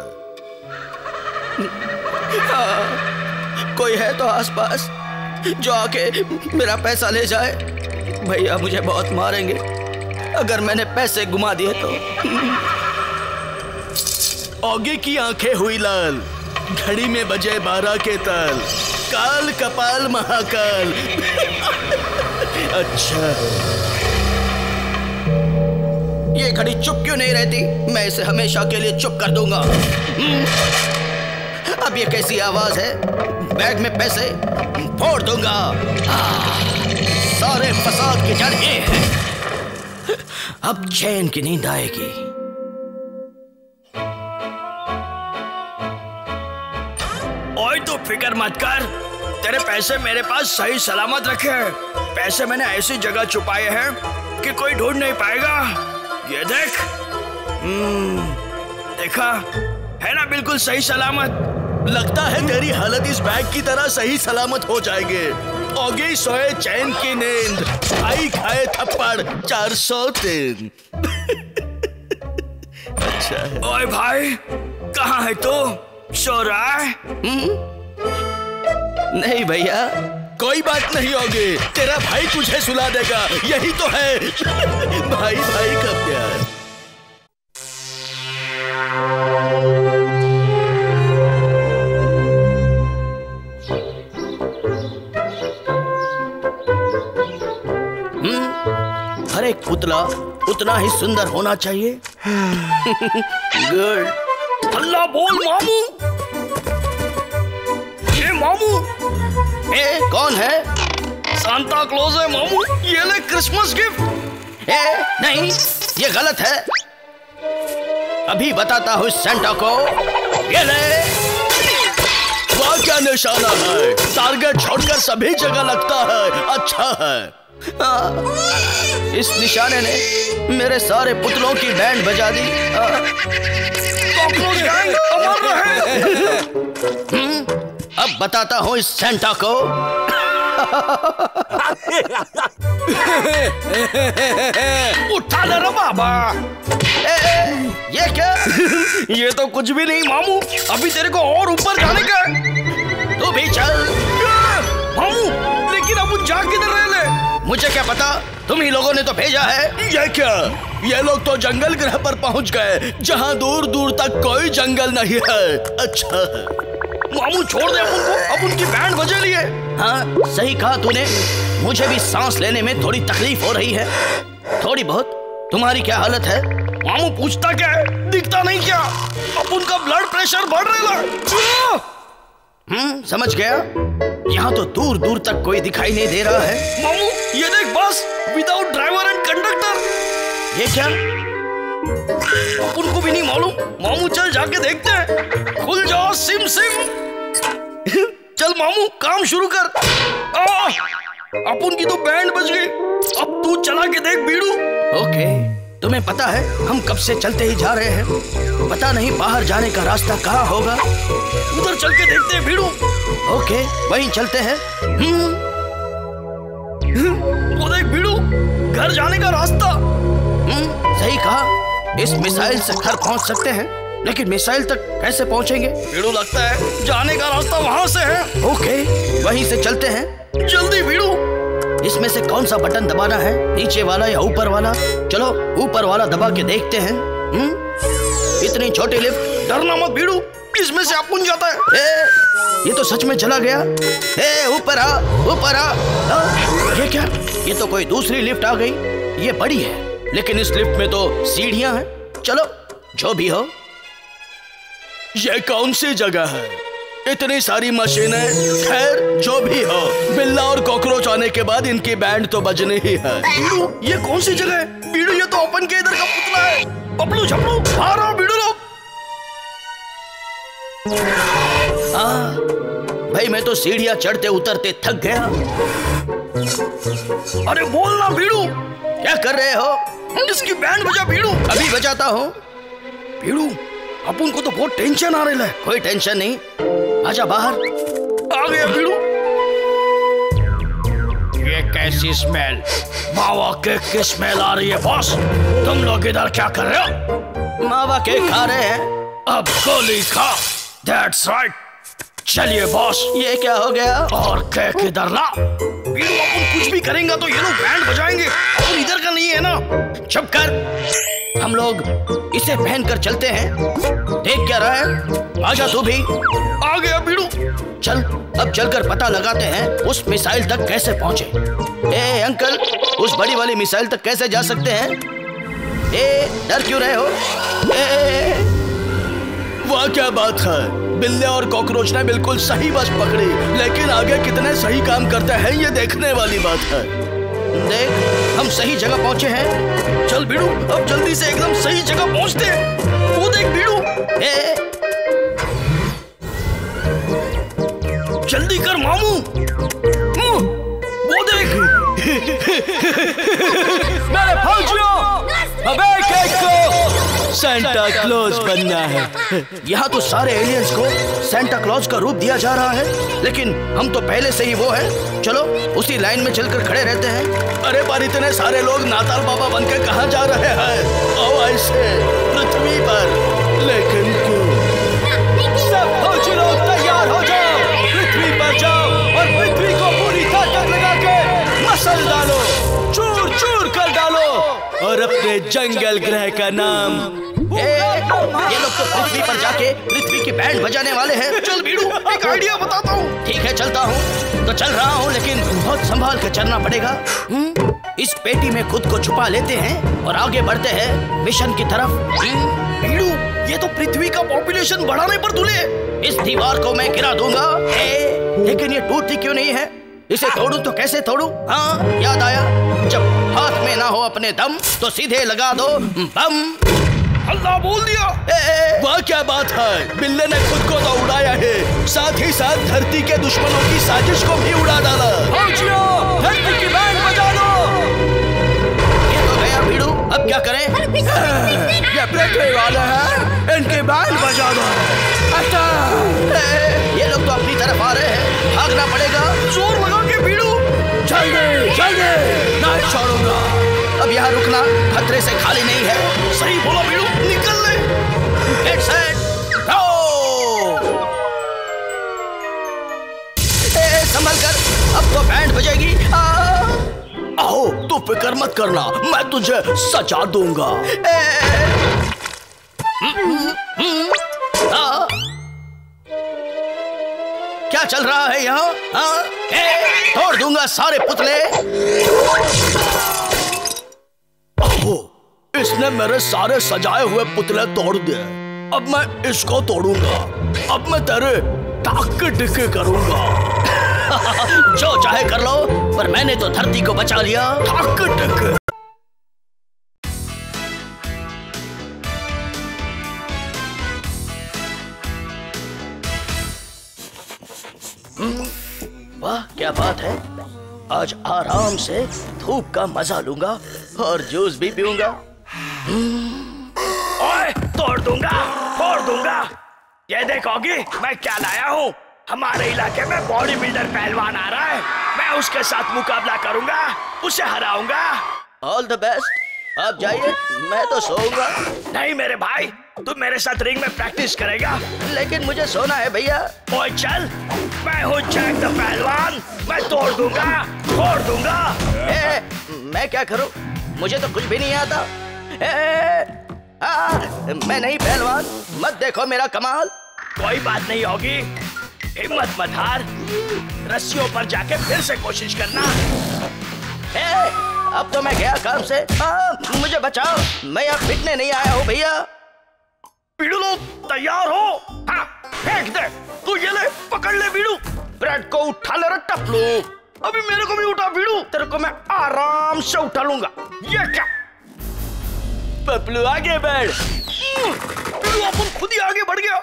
कोई है तो आसपास जो आके मेरा पैसा ले जाए। भैया मुझे बहुत मारेंगे अगर मैंने पैसे घुमा दिए तो। ऑगी की आंखें हुई लाल, घड़ी में बजे 12 के ताल। काल कपाल महाकाल। अच्छा, ये घड़ी चुप क्यों नहीं रहती? मैं इसे हमेशा के लिए चुप कर दूंगा। अब ये कैसी आवाज है? बैग में पैसे फोड़ दूंगा। सारे फसाद की जड़ ये है। अब चैन की नींद आएगी। ओए तो फिक्र मत कर, तेरे पैसे मेरे पास सही सलामत रखे हैं। पैसे मैंने ऐसी जगह छुपाए हैं कि कोई ढूंढ नहीं पाएगा। ये देख। देखा है ना, बिल्कुल सही सलामत। लगता है तेरी हालत इस बैग की तरह सही सलामत हो जाएंगे। ऑगी सोए चैन की नींद, आई खाए थप्पड़ 403। अच्छा है। ओए भाई, कहाँ है तू? सो रहा है? नहीं भैया, कोई बात नहीं होगी, तेरा भाई तुझे सुला देगा। यही तो है भाई भाई का प्यार। हर एक पुतला उतना ही सुंदर होना चाहिए। गुड। अल्लाह बोल मामू। कौन है? सांता क्लॉज है मामू, ये ले क्रिसमस गिफ्ट। नहीं, ये गलत है। अभी बताता हूँ सेंटा को। ये ले। वहाँ क्या निशाना है? टारगेट छोड़कर सभी जगह लगता है। अच्छा है। इस निशाने ने मेरे सारे पुतलों की बैंड बजा दी। कॉकरोच गैंग अमर रहे। अब बताता हूँ इस सेंटा को। उठा ले रे बाबा। ये क्या? ये तो कुछ भी नहीं मामू, अभी तेरे को और ऊपर जाने का है। तू भी चल। मामू, लेकिन अब जा किधर रहे ले? मुझे क्या पता, तुम ही लोगों ने तो भेजा है। ये क्या? ये लोग तो जंगल ग्रह पर पहुंच गए, जहां दूर दूर तक कोई जंगल नहीं है। अच्छा है। मामू छोड़ दे अपन को, अब उनकी बैंड बजे लिए। हाँ, सही कहा तूने। मुझे भी सांस लेने में थोड़ी तकलीफ हो रही है। थोड़ी बहुत। तुम्हारी क्या हालत है? मामू पूछता क्या है, दिखता नहीं क्या? अपन का ब्लड प्रेशर बढ़ रहा है। समझ गया। यहाँ तो दूर दूर तक कोई दिखाई नहीं दे रहा है। मामू ये देख बस, विदाउट ड्राइवर एंड कंडक्टर। ये क्या? अपन को भी नहीं मालूम। मामू चल जाके देखते हैं। खुल जाओ सिम सिम। चल मामू काम शुरू कर। अपन की तो बैंड बज गई। अब तू चला के देख बीड़ू। ओके। तुम्हें पता है हम कब से चलते ही जा रहे हैं। पता नहीं बाहर जाने का रास्ता कहाँ होगा। उधर चल के देखते हैं बीड़ू। ओके, वहीं चलते हैं। वो देख बीड़ू, घर जाने का रास्ता। सही कहा। इस मिसाइल से घर पहुंच सकते हैं, लेकिन मिसाइल तक कैसे पहुंचेंगे? बीड़ू लगता है जाने का रास्ता वहां से है। ओके, वहीं से चलते हैं। जल्दी बीड़ू। इसमें से कौन सा बटन दबाना है, नीचे वाला या ऊपर वाला? चलो ऊपर वाला दबा के देखते हैं। इतनी छोटी लिफ्ट। डरना मत बीड़ू, इसमें से अपन जाता है। ये तो सच में चला गया। ऊपर आ, ऊपर आ। ये क्या? ये तो कोई दूसरी लिफ्ट आ गई। ये बड़ी है, लेकिन इस लिफ्ट में तो सीढ़ियां हैं। चलो जो भी हो। ये कौन सी जगह है? इतनी सारी मशीनें। खैर जो भी हो, बिल्ला और कॉकरोच आने के बाद इनकी बैंड तो बजनी ही है। बीड़ू ये कौन सी जगह है? बीड़ू ये तो अपन के इधर का पुतला है। पपलू झपलू बाहर आओ बीड़ू लोग। भाई मैं तो सीढ़ियां चढ़ते उतरते थक गया। अरे बोल ना बीड़ू, क्या कर रहे हो? इसकी बैंड बजा बीड़ू। अभी बजाता हूँ। बीड़ू अपन को तो बहुत टेंशन आ रही है। कोई टेंशन नहीं, आजा बाहर। आ गया बीड़ू। ये कैसी स्मेल? मावा केक की स्मेल आ रही है बॉस। तुम लोग इधर क्या कर रहे हो? मावा केक खा रहे हैं। अब गोली खा। That's right। चलिए बॉस। ये क्या हो गया? और केक इधर ला। बीड़ू अपन कुछ भी करेंगे तो ये लोग बैंड बजाएंगे। अपन इधर का नहीं है ना। चुप कर। हम लोग इसे पहनकर चलते हैं। देख क्या रहा है? आजा तू भी। आ गया बीड़ू। चल अब चलकर पता लगाते हैं उस मिसाइल तक कैसे पहुंचे। अंकल, उस बड़ी वाली मिसाइल तक कैसे जा सकते हैं? डर क्यों रहे हो? वाह क्या बात है, बिल्ले और कॉकरोच ने बिल्कुल सही बस पकड़ी, लेकिन आगे कितने सही काम करते हैं ये देखने वाली बात है। देख हम सही जगह पहुंचे हैं। चल बीड़ू अब जल्दी से एकदम सही जगह पहुंचते हैं। वो देख बीड़ू, जल्दी कर मामू। वो देख। मेरे फौजियों, अबे केक को सेंटा क्लॉज बनना है। यहाँ तो सारे एलियंस को सेंटा क्लॉज का रूप दिया जा रहा है, लेकिन हम तो पहले से ही वो हैं। चलो उसी लाइन में चलकर खड़े रहते हैं। अरे पर इतने सारे लोग नाताल बाबा बनके कहाँ जा रहे हैं? आओ ऐसे पृथ्वी पर। लेकिन क्यों? सब फौजी लोग तैयार हो जाओ, पृथ्वी पर जाओ और पृथ्वी को पूरी ताकत लगा के मसल डालो, चूर चूर कर डालो और अपने जंगल ग्रह का नाम। ये लोग तो पृथ्वी पर जाके पृथ्वी की बैंड बजाने वाले हैं। चल बीड़ू एक आइडिया बताता हूँ। ठीक है चलता हूँ। तो चल रहा हूँ, लेकिन बहुत संभाल कर चलना पड़ेगा। इस पेटी में खुद को छुपा लेते हैं और आगे बढ़ते हैं मिशन की तरफ। बीड़ू ये तो पृथ्वी का पॉपुलेशन बढ़ाने पर तुले। इस दीवार को मैं गिरा दूंगा। लेकिन ये टूटती क्यों नहीं है? इसे तोड़ूं तो कैसे तोड़ूं? हाँ, याद आया, जब हाथ में ना हो अपने दम तो सीधे लगा दो बम। अल्लाह बोल दिया। वाह क्या बात है, बिल्ले ने खुद को तो उड़ाया है, साथ ही साथ धरती के दुश्मनों की साजिश को भी उड़ा डाला। धरती की बैंड बजा दो। ये तो गया भीड़ू, अब क्या करें? ये पृथ्वी वाले हैं, इनकी बैंड बजा दो। अच्छा, ये लोग तो अपनी तरफ आ रहे हैं, भागना पड़ेगा। जोर लगा के भीड़ू। जल्दी जल्दी, नहीं छोड़ूंगा। अब यहाँ रुकना खतरे से खाली नहीं है। सही बोला भीड़ू, निकल ले। Get set go. संभल कर, अब तो बैंड बजेगी। आओ, तू फिक्र मत करना, मैं तुझे सजा दूंगा। क्या चल रहा है यहाँ? तोड़ दूंगा सारे पुतले। इसने मेरे सारे सजाए हुए पुतले तोड़ दिए। अब मैं इसको तोड़ूंगा। अब मैं तेरे टाके टिके करूंगा। जो चाहे कर लो, पर मैंने तो धरती को बचा लिया। टाके टिके। वाह क्या बात है, आज आराम से धूप का मजा लूंगा और जूस भी पीऊंगा। ओए, तोड़ दूंगा। ये देखोगी मैं क्या लाया हूँ। हमारे इलाके में बॉडी बिल्डर पहलवान आ रहा है, मैं उसके साथ मुकाबला करूंगा, उसे हराऊंगा। ऑल द बेस्ट, आप जाइए, मैं तो सोऊंगा। नहीं मेरे भाई, तू मेरे साथ रिंग में प्रैक्टिस करेगा। लेकिन मुझे सोना है भैया। ओए चल, मैं हूँ जैक द पहलवान, मैं तोड़ दूंगा। मैं क्या करूं? मुझे तो कुछ भी नहीं आता। मैं नहीं पहलवान, मत देखो मेरा कमाल। कोई बात नहीं होगी, हिम्मत मत हार, रस्सियों पर जाके फिर से कोशिश करना। अब तो मैं गया काम से। मुझे बचाओ, मैं यहाँ पिटने नहीं आया हूँ भैया। बीड़ू तैयार हो? हाँ, फेंक दे। तू ये ले, पकड़ ले बीड़ू। ब्रेड को उठा ले रे टपलू। अभी मेरे को भी उठा बीड़ू, तेरे को मैं आराम से उठा लूंगा। ये क्या? पपलू आगे बढ़। बीड़ू अपन खुद ही आगे बढ़ गया,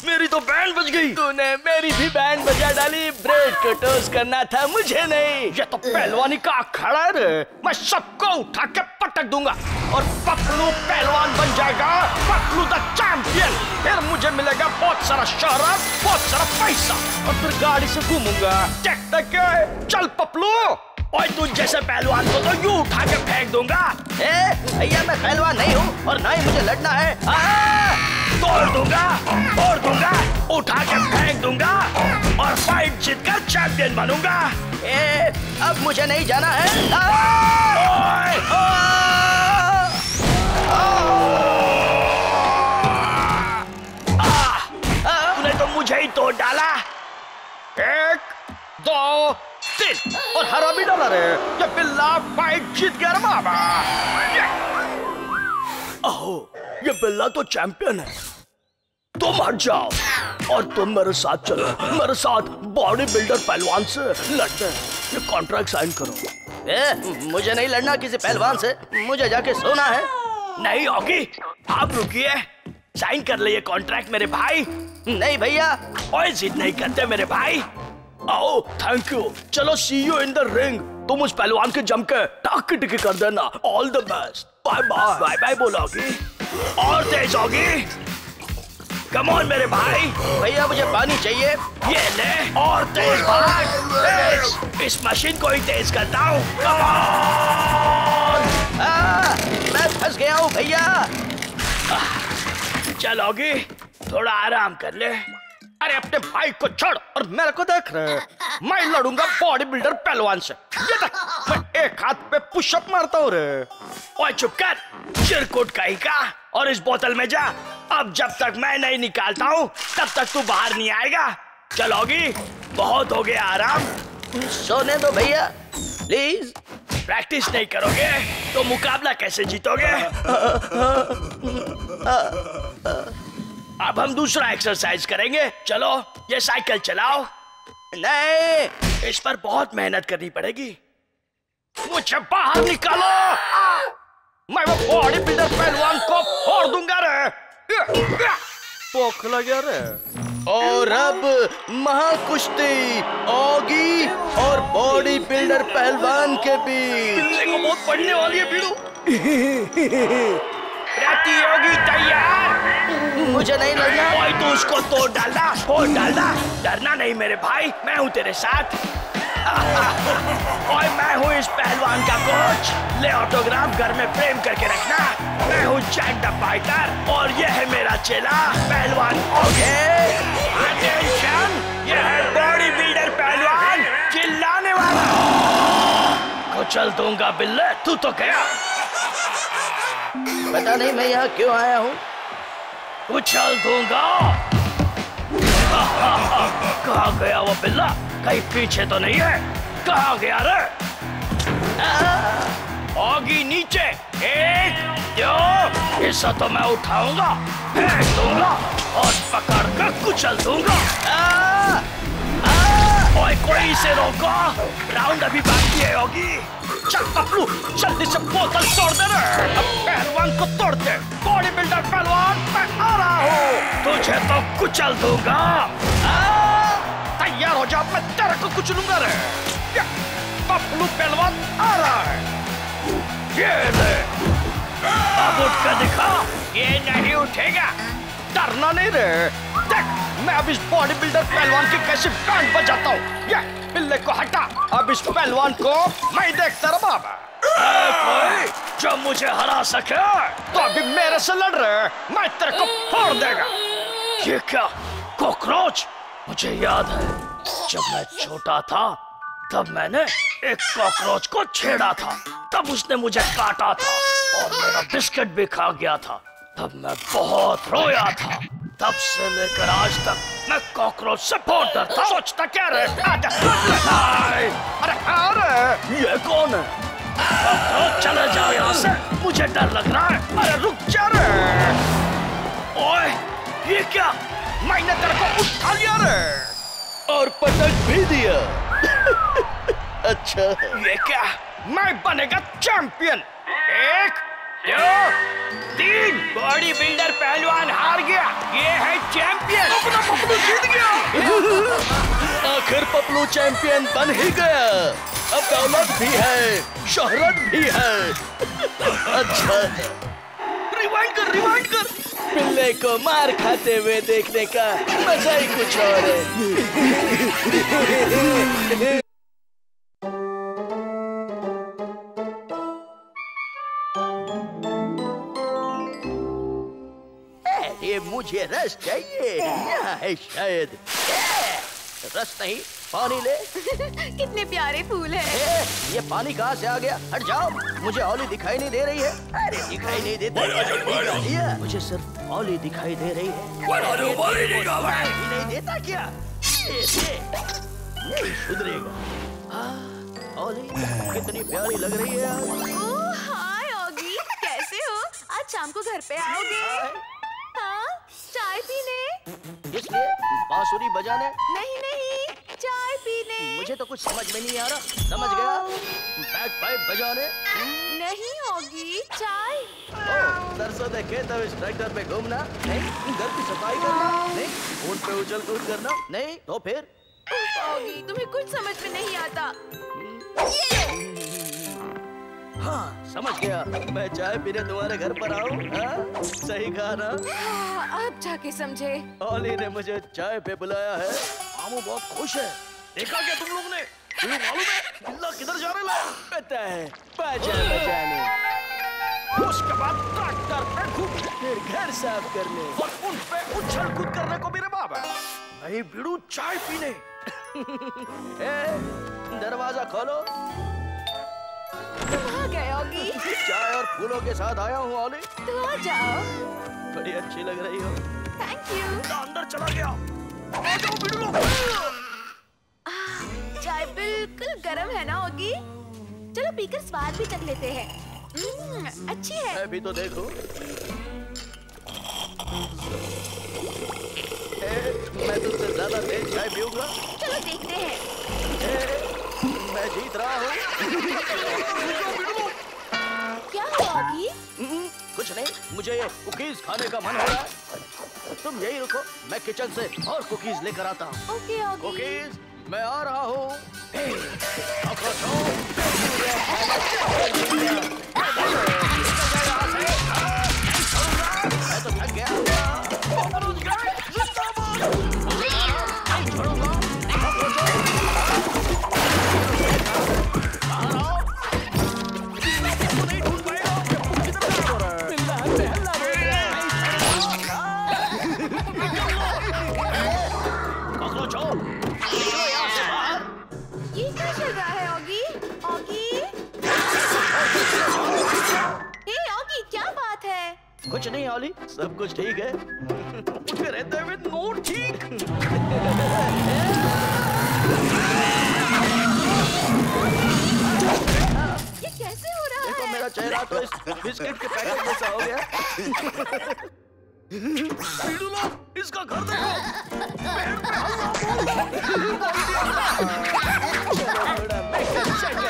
मेरी तो बैंड बज गई। तूने मेरी भी बैंड बजा डाली। ब्रेड को टोस्ट करना था, मुझे नहीं। ये तो पहलवानी का अखाड़ा है रे। मैं सबको उठा के पटक दूंगा और पपलू पहलवान बन जाएगा, पपलू द चैंपियन। फिर मुझे मिलेगा बहुत सारा शहरत, बहुत सारा पैसा, और फिर गाड़ी से घूमूंगा। चल पपलू। ओए तू जैसे पहलवान को तो यूं उठा के फेंक दूंगा। भैया मैं पहलवान नहीं हूँ और ना ही मुझे लड़ना है। तोड़ दूंगा, उठा के फेंक दूंगा और फाइट जीतकर चैंपियन बनूंगा। अब मुझे नहीं जाना है। तूने तो मुझे ही तोड़ डाला। 1 2 3 और हरा भी डाला रे। ये बिल्ला फाइट जीत गया रे बाबा। ओह, ये बिल्ला तो चैंपियन है। तुम हट जाओ और तुम मेरे साथ चलो, मेरे साथ बॉडी बिल्डर पहलवान से लड़ते हैं। ये कॉन्ट्रैक्ट साइन करो। मुझे नहीं लड़ना किसी पहलवान से, मुझे जाके सोना है। नहीं होगी, आप रुकिए, साइन कर ले ये कॉन्ट्रैक्ट मेरे भाई। नहीं भैया। ओए जिद नहीं करते मेरे भाई। आओ, थैंक यू। चलो सी यू इन द रिंग। तुम उस पहलवान के जम के टाकी टिकी कर देना। All the best. Bye bye. Bye bye बोलोगी और तेज होगी। कम ऑन मेरे भाई। भैया मुझे पानी चाहिए। ये ले और तेज भाग। तेज, इस मशीन को ही तेज करता हूँ। Come on. मैं फंस गया हूँ भैया। चलोगी, थोड़ा आराम कर ले। अरे अपने भाई को छोड़ और मेरे को देख रहे। मैं लड़ूंगा बॉडी बिल्डर पहलवान से। ये देख, मैं एक हाथ पे पुशअप मारता हूँ रे। ओए चुप कर, चिरकुट कहीं का। और इस बोतल में जा। अब जब तक मैं नहीं निकालता हूँ तब तक तू बाहर नहीं आएगा। चलोगी, बहुत हो गया आराम। सोने दो भैया प्लीज। प्रैक्टिस नहीं करोगे तो मुकाबला कैसे जीतोगे? अब हम दूसरा एक्सरसाइज करेंगे। चलो ये साइकिल चलाओ। नहीं, इस पर बहुत मेहनत करनी पड़ेगी। मुझे बाहर निकालो। मैं वो बॉडी बिल्डर पहलवान को फोड़ दूंगा रे। पोख लगा रे। और अब महाकुश्ती ऑगी और बॉडी बिल्डर पहलवान के बीच। बिल्ले को बहुत पढ़ने वाली है बीड़ू। प्रतियोगी तैयार। मुझे नहीं लगना। ओए तू उसको तोड़ डालना, फोड़ डालना। डरना नहीं मेरे भाई, मैं हूँ तेरे साथ। ओए मैं हूँ इस पहलवान का कोच। ले ऑटोग्राफ घर में फ्रेम करके रखना। मैं हूँ जैक द फाइटर और ये है मेरा चेला पहलवान ओगे। अटेंशन, ये है बॉडी बिल्डर पहलवान चिल्लाने वाला। कुचल दूंगा बिल्ले, तू तो गया। पता नहीं मैं यहाँ क्यों आया हूँ। उछल दूंगा। कहाँ गया वो बिल्ला? कहीं पीछे तो नहीं है? कहाँ गया रे? ऑगी नीचे। एक, दो, हिस्सा तो मैं उठाऊंगा, फेंक दूंगा और पकड़ कर कुचल दूंगा। ओए कोई इसे रोको, राउंड अभी बाकी है ऑगी। चल पपलू, जल्दी से बोतल तोड़ दे रे। अब पहलवान को तोड़ दे। बॉडी बिल्डर पहलवान, मैं आ रहा हूँ। तुझे तो कुचल दूंगा। तैयार हो जा, मैं तेरे को कुचलूंगा रे। पपलू पहलवान आ रहा है। ये ले, अब उठ कर दिखा। ये नहीं उठेगा। डरना नहीं रे। देख मैं अब इस बॉडी बिल्डर पहलवान की कैसे बैंड बजाता हूँ। ये बिल्ले को हटा। अब इस पहलवान को मैं देखता रहा बाबा। कोई जो मुझे हरा सके तो अभी मेरे से लड़ रहे। मैं तेरे को फोड़ देगा। ये क्या कॉकरोच? मुझे याद है जब मैं छोटा था तब मैंने एक कॉकरोच को छेड़ा था। तब उसने मुझे काटा था और मेरा बिस्किट भी खा गया था। तब मैं बहुत रोया था। तब से लेकर आज तक मैं कॉकरोच से बहुत डरता। सोचता क्या रे? अरे ये कौन है? कॉकरोच चले जाओ यहाँ से, मुझे डर लग रहा है। अरे रुक जा रे। ओए ये क्या? मैंने तेरे को उठा लिया रे और पटक भी दिया। अच्छा ये क्या? मैं बनेगा चैंपियन। एक, दो, तीन। बॉडी बिल्डर पहलवान हार गया। ये है चैंपियन। अपना पपलू जीत गया। आखिर पपलू चैंपियन बन ही गया। अब दौलत भी है, शोहरत भी है। अच्छा रिवाइंड कर, रिवाइंड कर। पिल्ले को मार खाते हुए देखने का मजा ही कुछ और है। अरे मुझे रस चाहिए। यहाँ है शायद। रस नहीं, पानी ले। कितने प्यारे फूल हैं। ये पानी कहाँ से आ गया? हट जाओ, मुझे ओली दिखाई नहीं दे रही है। अरे दिखाई नहीं देता। मुझे सिर्फ ओली दिखाई दे रही है। नहीं देता क्या? नहीं सुधरेगा। ओली कितनी प्यारी लग रही है आज। ओह हाय ऑगी, कैसे हो? आज शाम को घर पे आओगे? हाँ, चाय पीने? इसलिए बांसुरी बजाने? नहीं नहीं, चाय पीने। मुझे तो कुछ समझ में नहीं आ रहा। समझ गया, बैक पाइप बजाने। नहीं होगी, चाय। सरसों देखे तब इस ट्रैक्टर पे घूमना नहीं, घर की सफाई करना नहीं, ऊंट पे उछल कूद करना नहीं, तो फिर ऑगी तुम्हें कुछ समझ में नहीं आता। हाँ समझ गया। मैं चाय पीने तुम्हारे घर पर आऊँ? सही कहा ना? अब जाके समझे। ओली ने मुझे चाय पे बुलाया है। मामू बहुत खुश है। देखा क्या तुम लोग ने? तुम्हें मालूम है बिल्ला किधर जा रहा है? पता है, बाजा बजाने। उसके बाद ट्रैक्टर पे घूमने, फिर घर साफ करने और उन पे उछल कूद करने को मेरे बाबा। नहीं बिड़ू, चाय पीने। दरवाजा खोलो। तुम आ गए ऑगी। चाय और फूलों के साथ आया हूँ ओली। तो आ जाओ। बड़ी अच्छी लग रही हो। Thank you. अंदर चला गया। आ जाओ बिड़ू। चाय बिल्कुल गर्म है ना ऑगी? चलो पीकर स्वाद भी चख लेते हैं। अच्छी है। मैं भी तो देखूं। ज्यादा तेज चाय पीऊंगा। चलो देखते हैं। मैं जीत रहा हूँ। क्या हुआ ऑगी? कुछ नहीं, मुझे ये कुकीज खाने का मन हो रहा है। तुम यही रुको, मैं किचन से और कुकीज लेकर आता हूँ। Okay Oggy. कुकीज, मैं आ रहा हूँ। मैं तो थक गया। ये क्या चल रहा है ऑगी? ऑगी? हे ऑगी, क्या बात है? कुछ नहीं ऑली, सब कुछ ठीक है। मुझे रहते हुए नोट ठीक। ये कैसे हो रहा देखो है? मेरा चेहरा तो इस बिस्किट के पैकेट जैसा हो गया। इसका घर देखो।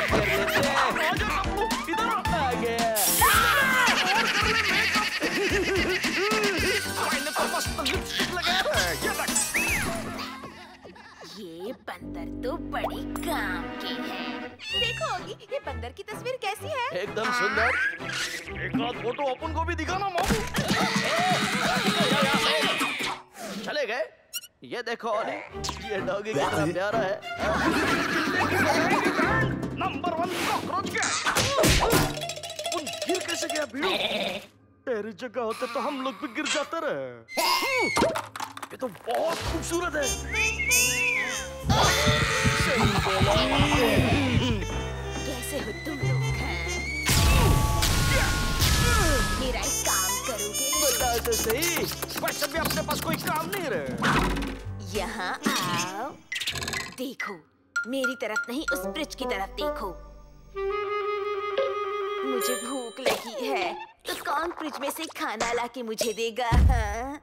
पेड़ पे हल्ला इधर आ गया। ये बंदर तो बड़ी काम की है। देखो ऑगी, ये बंदर की तस्वीर कैसी है? एकदम सुंदर। एक आध फोटो अपन को भी दिखाना मामू। चले गए। ये देखो ऑली, ये डॉगी कितना प्यारा है। नंबर 1 कॉकरोच क्या? उन गिर कैसे गया भीड़ो? तेरी जगह होते तो हम लोग भी गिर जाते रहे। ये तो बहुत खूबसूरत है। सही बोला। कैसे हो तुम लोग? मेरा एक काम करोगे? बता तो सही। वैसे भी अपने पास कोई काम नहीं रहे। यहाँ आओ। देखो, मेरी तरफ नहीं, उस ब्रिज की तरफ देखो। मुझे भूख लगी है, तो कौन फ्रिज में से खाना लाके मुझे देगा? हाँ?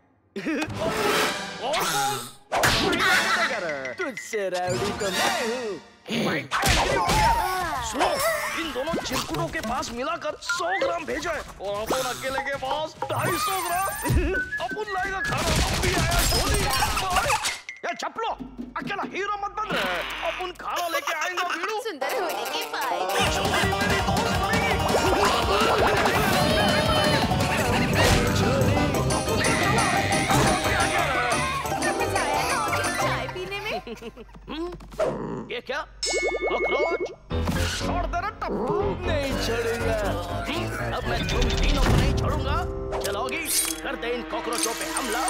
तुझसे राउडी तो मैं हूँ। सुनो, इन दोनों चिरकुटों के पास मिलाकर 100 ग्राम भेजो है और अपन अकेले के पास 250 ग्राम। अपन लाएगा खाना। अभी आया झोली। ये चपलो, अकेला हीरो मत बन रहे। अपन खाना लेके आएंगे भीड़ू। सुंदर होने के पाए। झोली मेरी दोस्त बनेगी। ये क्या? कॉकरोच? छोड़ दे रे टप्पू। नहीं छोड़ूंगा। अब मैं तुम तीनों को नहीं छोड़ूंगा। चलोगी? कर दे इन कॉकरोचों पे हमला।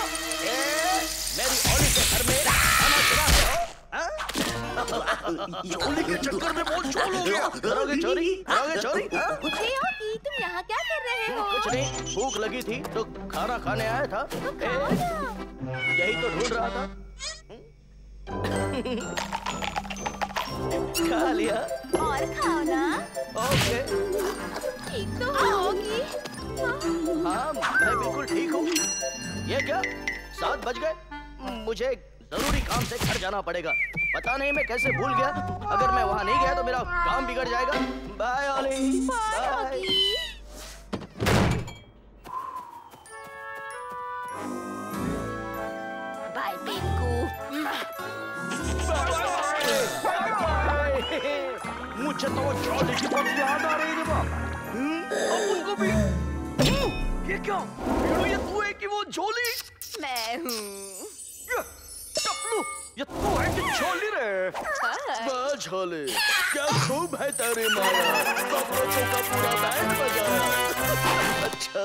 मेरी ओली के घर में खाना चुराते हो? ओली के चक्कर में बहुत चोल हो गया। करोगे चोरी? करोगे चोरी? हे ऑगी, तुम यहाँ क्या कर रहे हो? कुछ नहीं, भूख लगी थी तो खाना खाने आया था। तो खाओ ना। यही तो ढूंढ रहा था। खा लिया। और खाओ ना। ओके। ठीक तो होगी। हाँ, मैं बिल्कुल ठीक हूँ। ये क्या? 7 बज गए। मुझे जरूरी काम से घर जाना पड़ेगा। पता नहीं मैं कैसे भूल गया। अगर मैं वहाँ नहीं गया तो मेरा काम बिगड़ जाएगा। Bye Olly. Bye Oggy. Bye Pinku. मुझे तो वो झोली की बहुत याद आ रही है। अब उनको भी। ये क्या? ये तू है कि वो झोली? मैं हूँ। टपलू, ये तू है कि झोली रे? वाह झोली, क्या खूब है तेरी माया। कॉकरोचों का पूरा बैंड बजाया। अच्छा।